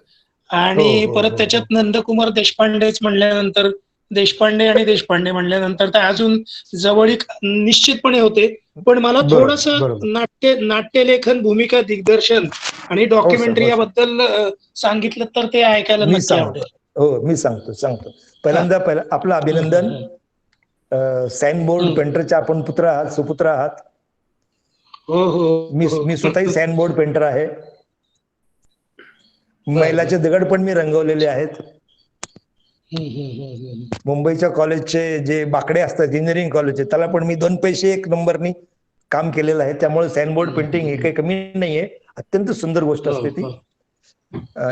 आणि हो, परत हो, त्याच्यात हो. नंदकुमार देशपांडेच म्हणल्यानंतर, देशपांडे म्हणल्यानंतर तर अजून जवळीक निश्चितपणे होते. पण मला बरोबर, थोडस बरोबर. नाट्यलेखन, भूमिका दिग्दर्शन आणि हो सर, डॉक्युमेंटरी हो सर. याबद्दल सांगितलं तर ते ऐकायला मी नक्की आवडेल. सांगतो. हो, मी सांगतो. पहिल्यांदा आपलं अभिनंदन. साईन बोर्ड पेंटरचे आपण पुत्र आहात, सुपुत्र आहात. हो हो. मी स्वतःही साईन बोर्ड पेंटर आहे. मैलाचे दगड पण मी रंगवलेले आहेत. मुंबईच्या कॉलेजचे जे बाकडे असतात, इंजिनिअरिंग कॉलेजचे, त्याला पण मी 2 पैसे 1 नंबरनी काम केलेलं आहे. त्यामुळे साईन बोर्ड पेंटिंग हे काही कमी नाहीये, अत्यंत सुंदर गोष्ट असते ती.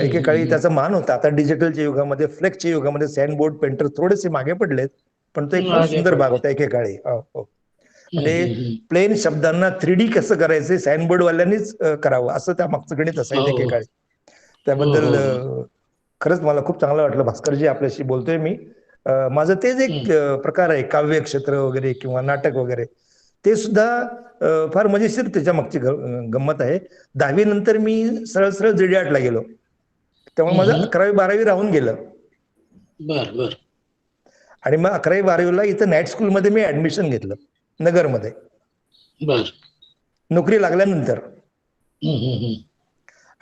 एकेकाळी त्याचा मान होता. आता डिजिटलच्या युगामध्ये, फ्लेक्सच्या युगामध्ये साईन बोर्ड पेंटर थोडेसे मागे पडलेत, पण तो एक फार सुंदर भाग होता एकेकाळी. हो. म्हणजे प्लेन शब्दांना 3D कसं करायचं साईन बोर्ड वाल्यांनीच करावं, असं त्या मागचं गणित असायचं एकेकाळी. त्याबद्दल खरंच मला खूप चांगलं वाटलं भास्करजी, आपल्याशी बोलतोय मी. माझं तेच एक प्रकार आहे, काव्य क्षेत्र वगैरे किंवा नाटक वगैरे, ते सुद्धा फार मजेशीर त्याच्या मागची गंमत आहे. 10वी नंतर मी सरळ GD आर्टला गेलो, त्यामुळे माझं 11वी 12वी राहून गेलं. बर. आणि मग 11वी 12वीला इथं नाईट स्कूलमध्ये मी ऍडमिशन घेतलं, नगरमध्ये, बर. नोकरी लागल्यानंतर.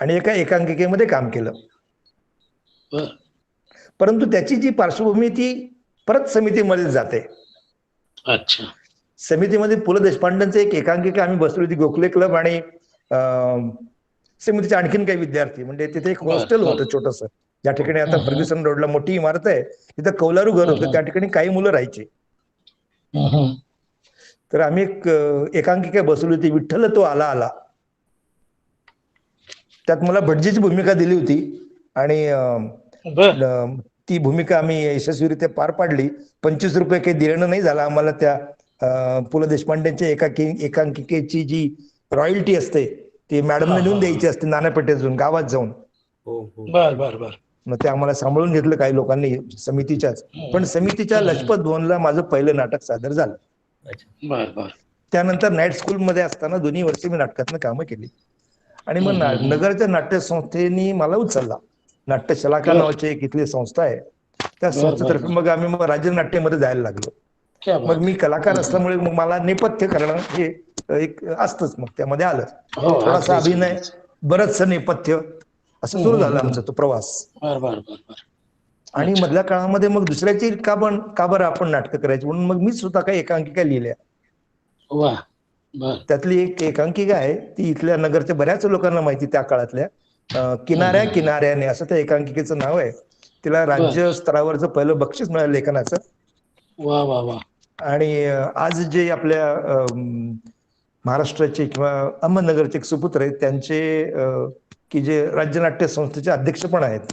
आणि एका एकांकिकेमध्ये काम केलं. परंतु त्याची जी पार्श्वभूमी ती परत समितीमध्ये जाते. अच्छा. समितीमध्ये पु ल देशपांडेंचं एक एकांकिका आम्ही बसली होती, गोखले क्लब आणि समितीचे आणखीन काही विद्यार्थी. म्हणजे तिथे एक हॉस्टेल होतं छोटंसं, ज्या ठिकाणी आता फर्ग्युसन रोडला मोठी इमारत आहे, तिथं कौलारू घर होतं, त्या ठिकाणी काही मुलं राहायची. तर आम्ही एक एकांकिका बसवली होती, विठ्ठल तो आला आला. त्यात मला भटजीची भूमिका दिली होती आणि ती भूमिका आम्ही यशस्वीरित्या पार पाडली. 25 रुपये काही देणं नाही झालं आम्हाला त्या पु ल देशपांडेंच्या एकांकिकेची जी रॉयल्टी असते ती मॅडमने नेऊन द्यायची असते नानापेठेतून, गावात जाऊन. बर. मग ते आम्हाला सांभाळून घेतलं काही लोकांनी समितीच्याच. पण समितीच्या लजपत भवनला माझं पहिलं नाटक सादर झालं. बर. त्यानंतर नाईट स्कूलमध्ये असताना 2 वर्ष मी नाटकातनं कामं केली. आणि मग नगरच्या नाट्य संस्थेने मला उचलला. नाट्यशलाका नावाची एक इथली संस्था आहे, त्या संस्थेतर्फे मग आम्ही राज्य नाट्यामध्ये जायला लागलो. मग मी कलाकार असल्यामुळे मग मला नेपथ्य करणं हे एक असतंच, मग त्यामध्ये आलं. थोडासा अभिनय, बरंचसं नेपथ्य, असं सुरू झालं आमचा तो प्रवास. आणि मधल्या काळामध्ये मग दुसऱ्याची का बरं आपण नाटकं करायची म्हणून मग मी स्वतः काही एकांकिका लिहिल्या. त्यातली एक एकांकिका आहे ती इथल्या नगरच्या बऱ्याच लोकांना माहिती, त्या काळातल्या, किनाऱ्याने असं त्या एकांकिकेचं नाव आहे. तिला राज्य स्तरावरचं पहिलं बक्षीस मिळालं लेखनाचं. आणि आज जे आपल्या महाराष्ट्राचे किंवा अहमदनगरचे एक सुपुत्र आहेत, त्यांचे की जे राज्य नाट्य संस्थेचे अध्यक्ष पण आहेत,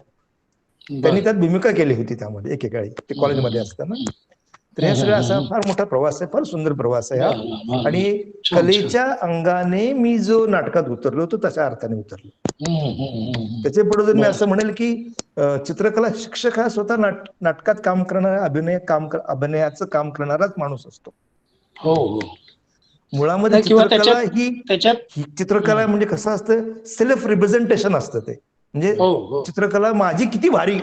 त्यांनी त्यात भूमिका केली होती त्यामध्ये एकेकाळी, ते कॉलेजमध्ये असताना. तर हे सगळं असा फार मोठा प्रवास आहे, फार सुंदर प्रवास आहे हा. आणि कलेच्या अंगाने मी जो नाटकात उतरलो तो तशा अर्थाने उतरलो. त्याच्या पुढे जर मी असं म्हणेल की चित्रकला शिक्षक हा स्वतः नाटकात काम करणारा, अभिनयाचं काम करणाराच माणूस असतो. मुळामध्ये चित्रकला ही चित्रकला म्हणजे कसं असतं, सेल्फ रिप्रेझेंटेशन असतं ते. म्हणजे चित्रकला माझी किती भारी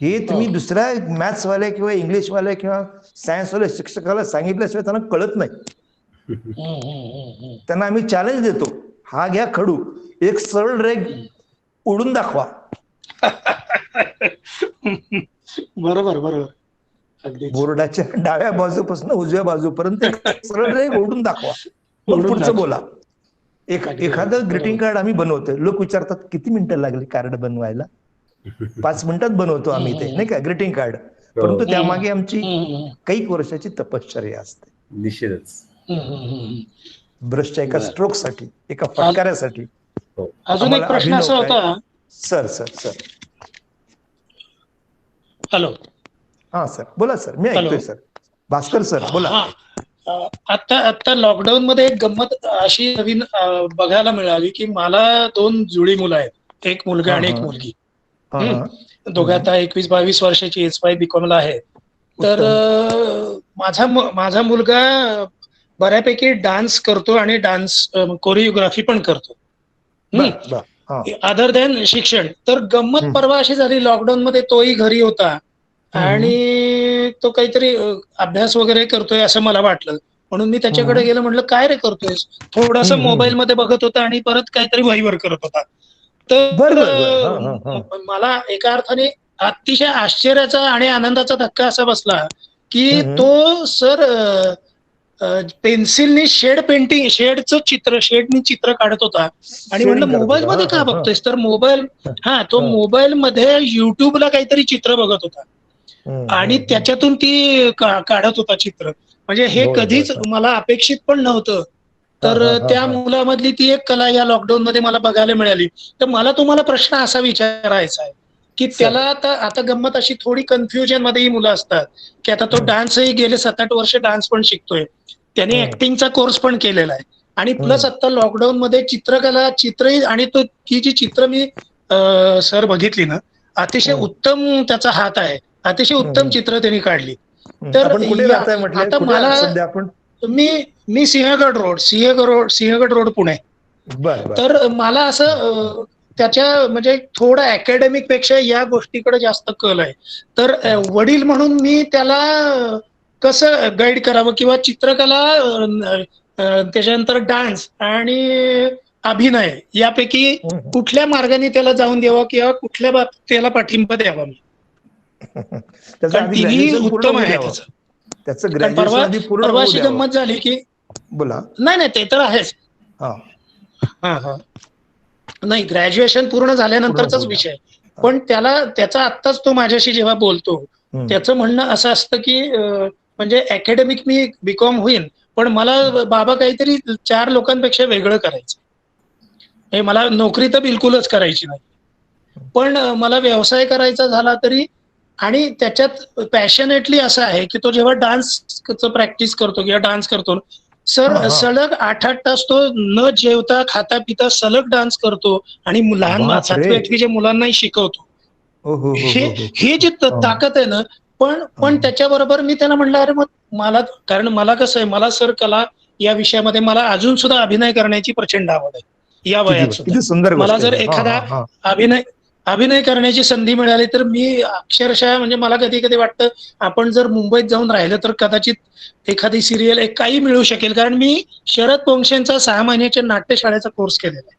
हे तुम्ही दुसऱ्या मॅथ्सवाल्या किंवा इंग्लिशवाल्या किंवा सायन्सवाल्या शिक्षकाला सांगितल्याशिवाय त्यांना कळत नाही. त्यांना आम्ही चॅलेंज देतो, हा घ्या खडू, एक सरळ रेघ ओढून दाखवा. बरोबर. बोर्डाच्या डाव्या बाजूपासून उजव्या बाजूपर्यंत एक सरळ रेघ ओढून दाखवा, मग पुढचं बोला. एखादं ग्रीटिंग कार्ड आम्ही बनवतोय, लोक विचारतात किती मिनिटं लागली कार्ड बनवायला? 5 मिनिटात बनवतो आम्ही ते, नाही का, ग्रीटिंग कार्ड. परंतु त्यामागे आमची काही वर्षाची तपश्चर्या असते. निश्चितच. ब्रशच्या एका स्ट्रोकसाठी, एका फटकाऱ्यासाठी. अजून एक प्रश्न असा होता सर हॅलो. हा सर बोला सर, मी हॅलो. ऐकतोय सर. भास्कर सर बोला. हा. आता लॉकडाऊन मध्ये एक गंमत अशी नवीन बघायला मिळाली की मला 2 जुळी मुलं आहेत, एक मुलगा आणि एक मुलगी. हा, हा. दोघे आता 21-22 वर्षाची, एस.वाय बीकॉमला आहेत. तर माझा मुलगा बऱ्यापैकी डान्स करतो आणि डान्स कोरिओग्राफी पण करतो. अदर दॅन शिक्षण. तर गंमत परवा अशी झाली, लॉकडाऊन मध्ये तोही घरी होता आणि तो काहीतरी अभ्यास वगैरे करतोय असं मला वाटलं, म्हणून मी त्याच्याकडे गेलो, म्हटलं काय रे करतोयस? थोडस मोबाईल मध्ये बघत होता आणि परत काहीतरी वहीवर करत होता. तर मला एका अर्थाने अतिशय आश्चर्याचा आणि आनंदाचा धक्का असा बसला की तो सर पेन्सिलनी शेडचं चित्र काढत होता आणि म्हणलं मोबाईल मध्ये का बघतोयस? तर तो मोबाईल मध्ये युट्यूबला काहीतरी चित्र बघत होता आणि त्याच्यातून ती काढत होता चित्र. म्हणजे हे कधीच मला अपेक्षित पण नव्हतं. तर त्या मुलामधली ती एक कला या लॉकडाऊन मध्ये मला बघायला मिळाली. तर मला तुम्हाला प्रश्न असा विचारायचा आहे की त्याला आता गंमत अशी, थोडी कन्फ्युजन मध्ये ही मुलं असतात की आता तो डान्सही गेले 7-8 वर्ष डान्स पण शिकतोय, त्याने ऍक्टिंगचा कोर्स पण केलेला आहे आणि प्लस आता लॉकडाऊन मध्ये चित्रही, आणि ती जी चित्र मी सर बघितली ना, अतिशय उत्तम त्याचा हात आहे, अतिशय उत्तम चित्र त्यांनी काढली. तर आता मला मी सिंहगड रोड पुणे. तर मला असं त्याच्या म्हणजे थोडं अकॅडमिक पेक्षा या गोष्टीकडे जास्त कल आहे. तर वडील म्हणून मी त्याला कसं गाईड करावं, किंवा चित्रकला, त्याच्यानंतर डान्स आणि अभिनय यापैकी कुठल्या मार्गाने त्याला जाऊन द्यावा किंवा कुठल्या बाबतीत त्याला पाठिंबा द्यावा मी? तिन्ही उत्तम आहे त्याचं. परवा अशी गंमत झाली की, बोला. नाही ते तर आहेच. नाही, ग्रॅज्युएशन पूर्ण झाल्यानंतरचाच विषय. पण त्याचा आत्ताच तो माझ्याशी जेव्हा बोलतो, त्याचं म्हणणं असं असतं की म्हणजे अकॅडमिक मी बीकॉम होईन, पण मला बाबा काहीतरी 4 लोकांपेक्षा वेगळं करायचं. हे मला नोकरी तर बिलकुलच करायची नाही, पण मला व्यवसाय करायचा झाला तरी. आणि त्याच्यात पॅशनेटली असं आहे की तो जेव्हा डान्सचं प्रॅक्टिस करतो किंवा डान्स करतो सर, सलग 8-8 तास तो न जेवता खाता पिता सलग डान्स करतो आणि लहान 7वी-8वीच्या मुलांनाही शिकवतो. हे जी ताकद आहे ना, पण त्याच्याबरोबर मी त्याला म्हटलं, अरे मग कारण मला कसं आहे, मला सर कला या विषयामध्ये मला अजून सुद्धा अभिनय करण्याची प्रचंड आवड आहे या वयात सुद्धा. मला जर एखादा अभिनय करण्याची संधी मिळाली तर मी अक्षरशः, म्हणजे मला कधी कधी वाटतं आपण जर मुंबईत जाऊन राहिलं तर कदाचित एखादी सिरियल काही मिळू शकेल, कारण मी शरद पोंक्षेंचा 6 महिन्याच्या नाट्यशाळेचा कोर्स केलेला आहे.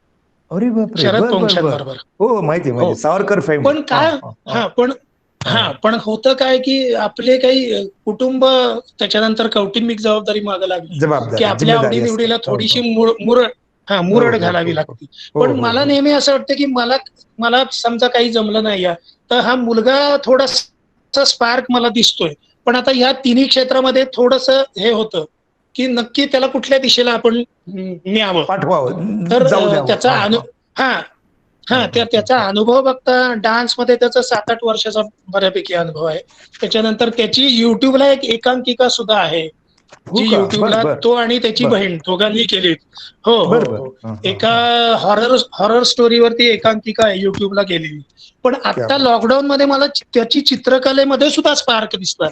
अरे बापरे. शरद पोंक्षेंबरोबर. हो, माहिती सावरकर फेम. पण काय पण होतं काय की आपले काही कुटुंब, त्याच्यानंतर कौटुंबिक जबाबदारी मागे लागली की आपल्या आवडीनिवडीला थोडीशी मुरड घालावी लागते. पण मला नेहमी असं वाटतं की मला समजा काही जमलं नाही तर हा मुलगा थोडासा स्पार्क मला दिसतोय, पण आता या तिन्ही क्षेत्रामध्ये थोडस हे होतं की नक्की त्याला कुठल्या दिशेला आपण न्यावं, पाठवावं. तर त्याचा अनुभव बघता डान्समध्ये त्याचा 7-8 वर्षाचा बऱ्यापैकी अनुभव आहे. त्याच्यानंतर त्याची युट्यूबला एक एकांकिका सुद्धा आहे, जी युट्यूबला तो आणि त्याची बहीण दोघांनी केली. हो, एका हॉरर स्टोरीवरती एकांकिका आहे युट्यूबला केलेली. पण आता लॉकडाऊन मध्ये मला त्याची चित्रकलेमध्ये सुद्धा स्पार्क दिसतात.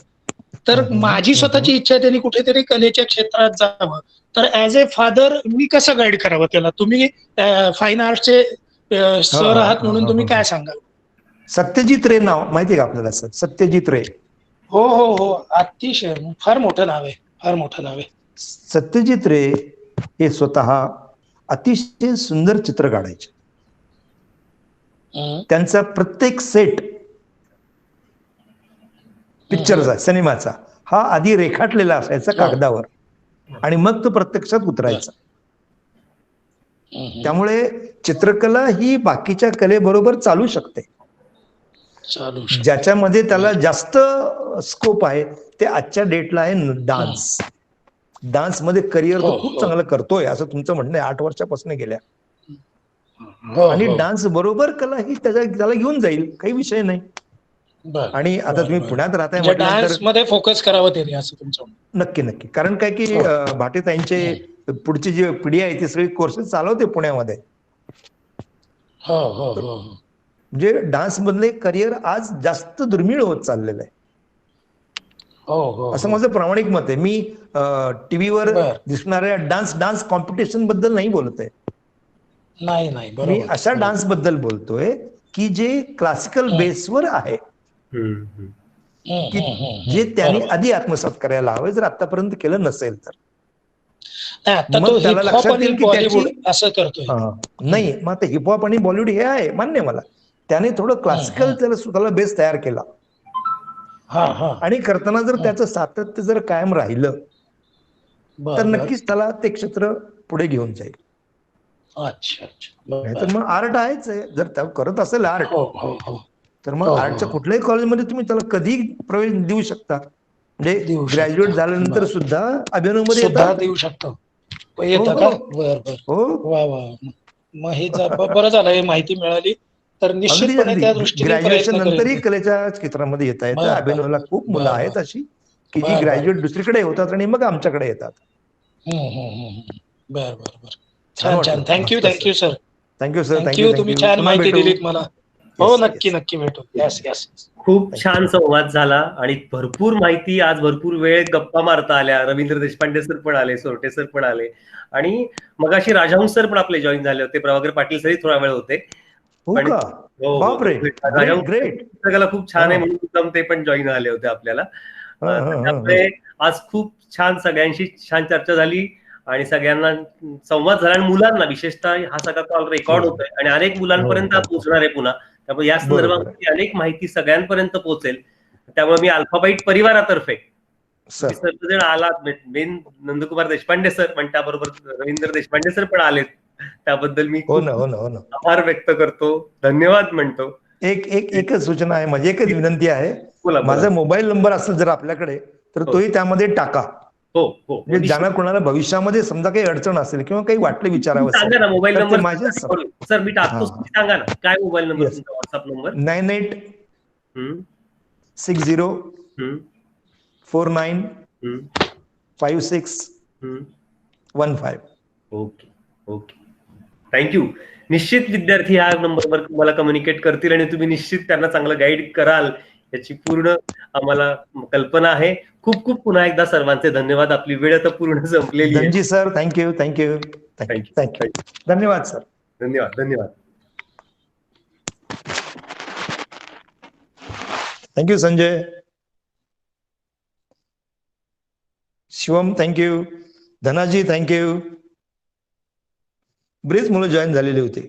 तर माझी स्वतःची इच्छा आहे त्यांनी कुठेतरी कलेच्या क्षेत्रात जावं. तर ऍज ए फादर मी कसं गाईड करावं त्याला? तुम्ही फाईन आर्टचे सर आहात म्हणून तुम्ही काय सांगाल? सत्यजित रे नाव माहितीये का आपल्याला सर? सत्यजित रे. हो, अतिशय फार मोठं नाव आहे. सत्यजित रे हे स्वतः अतिशय सुंदर चित्र काढायचे. त्यांचा प्रत्येक सेट पिक्चरचा, सिनेमाचा हा आधी रेखाटलेला असायचा कागदावर आणि मग तो प्रत्यक्षात उतरायचा. त्यामुळे चित्रकला ही बाकीच्या कलेबरोबर चालू शकते. ज्याच्यामध्ये त्याला जास्त स्कोप आहे ते आजच्या डेटला आहे डान्स. डान्स मध्ये करिअर तो खूप चांगलं करतोय असं तुमचं म्हणणं आहे. 8 वर्षापासून गेल्या. आणि डान्स बरोबर कला ही त्याला घेऊन जाईल, काही विषय नाही. बरं. आणि आता बरं, तुम्ही बरं. पुण्यात राहताय म्हणजे म्हटल्यानंतर डान्स मध्ये फोकस करावं त्यांनी असं तुमचं म्हणणं. नक्की नक्की. कारण काय की हो. भाटीताईंचे पुढची जी पिढी आहे ती सगळी कोर्सेस चालवते पुण्यामध्ये. हो हो हो हो. म्हणजे डान्स मधले करिअर आज जास्त दुर्मिळ होत चाललेलं आहे हो हो असं हो. माझं प्रामाणिक मत आहे. मी टीव्हीवर बर. दिसणाऱ्या डान्स कॉम्पिटिशन बद्दल नाही बोलत आहे. नाही नाही मी बरोबर अशा बरोबर. डान्स बद्दल बोलतोय की जे क्लासिकल बेसवर आहे, की जे त्यांनी बरोबर. आधी आत्मसात करायला हवे, जर आतापर्यंत केलं नसेल तर. नाही, आता तो मग त्याला हिप हॉप लक्षात आणि येईल की त्याची बॉलिवूड असं करतोय. नाही, मग आता हिपहॉप आणि बॉलिवूड हे आहे मान्य मला. त्याने थोडं क्लासिकल त्याला स्वतःला बेस तयार केला हा हा. आणि करताना जर त्याचं सातत्य जर कायम राहिलं तर बर बर. नक्कीच त्याला ते क्षेत्र पुढे घेऊन जाईल. अच्छा अच्छा. नाही तर बर. मग आर्ट आहेच आहे. जर त्या करत असेल आर्ट हो हो हो. तर हो, मग हो, आर्टच्या हो. कुठल्याही कॉलेजमध्ये तुम्ही त्याला कधी प्रवेश देऊ शकता. म्हणजे देऊ ग्रॅज्युएट शकता. झाल्यानंतर बर. सुद्धा अभिनवमध्ये सुद्धा येतात. देऊ शकतो. हो येतं हो का? बर बर. हो, वा वा. मग हे बरं झालं हे माहिती मिळाली. तर अगदी निश्चितपणे अगदी. त्या दृष्टीने ग्रॅज्युएशन प्रयत्न करेन नंतरही मी. कलेच्या क्षेत्रामध्ये येता येतं. बर बर अभिनवला खूप मुलं बर बर आहेत अशी की जी बर बर ग्रॅज्युएट बर. दुसरीकडे होतात आणि मग आमच्याकडे येतात. बर बर बर. छान छान छान. वाटलं. थँक्यू मस्त thank you sir. Thank you sir. Thank you. तुम्ही छान पुन्हा माहिती भेटू. दिलीत मला. हो येस नक्की येस. नक्की भेटू. Yes yes. खूप थँक्यू. छान संवाद झाला आणि भरपूर माहिती, आज भरपूर वेळ गप्पा मारता आल्या. रवींद्र देशपांडे सर पण आले, सोरटे सर पण आले आणि मगाशी राजहंस सर पण आपले जॉईन झाले होते. प्रभाकर पाटील सरही थोडा वेळ होते. हो पण का? हो हो बापरे, ग्रेट राजहंस ग्रेट. पुस्तकाला खूप छान आहे हा म्हणून ते पण जॉईन झाले होते आपल्याला. हा हा त्यामुळे आज खूप छान सगळ्यांशी छान चर्चा झाली आणि सगळ्यांना संवाद झाला आणि मुलांना विशेषतः हा सगळा कॉल रेकॉर्ड हो होतोय आणि अनेक हो मुलांपर्यंत हो हो. पोहोचणार आहे पुन्हा. त्यामुळे या बरोबर आहे संदर्भामध्ये अनेक माहिती सगळ्यांपर्यंत पोहोचेल. त्यामुळे मी अल्फाबाईट परिवारातर्फे सर. तुम्ही सर्वजण आलात, मेन नंदकुमार देशपांडे सर पण त्याबरोबर रवींद्र देशपांडे सर पण आलेत, त्याबद्दल मी हो खूप ना हो ना हो ना. आभार व्यक्त करतो, धन्यवाद म्हणतो. एकच सूचना आहे, माझी एकच विनंती आहे. बोला बोला. माझा मोबाईल नंबर असेल जर आपल्याकडे तर हो तोही त्यामध्ये टाका. हो हो म्हणजे ज्यांना कोणाला भविष्यामध्ये समजा काही अडचण असेल किंवा काही वाटलं विचारावं असेल सांगा ना मोबाईल तर ते नंबर. माझे सर मी टाकतो, हा सांगा ना काय मोबाईल नंबर येस तुमचा, WhatsApp number. 9860495615. Okay okay, thank you. निश्चित विद्यार्थी ह्या नंबरवर मला कम्युनिकेट करतील आणि तुम्ही निश्चित त्यांना चांगलं गाईड कराल याची पूर्ण आम्हाला कल्पना आहे. खूप खूप पुन्हा एकदा सर्वांचे धन्यवाद. आपली वेळ आता पूर्ण संपलेली आहे. Dhanji sir, thank you thank you thank you thank you. धन्यवाद सर. धन्यवाद धन्यवाद. Thank you Sanjay. Shivam thank you. Dhanaji thank you. बरीच मुलं जॉईन झालेली होती.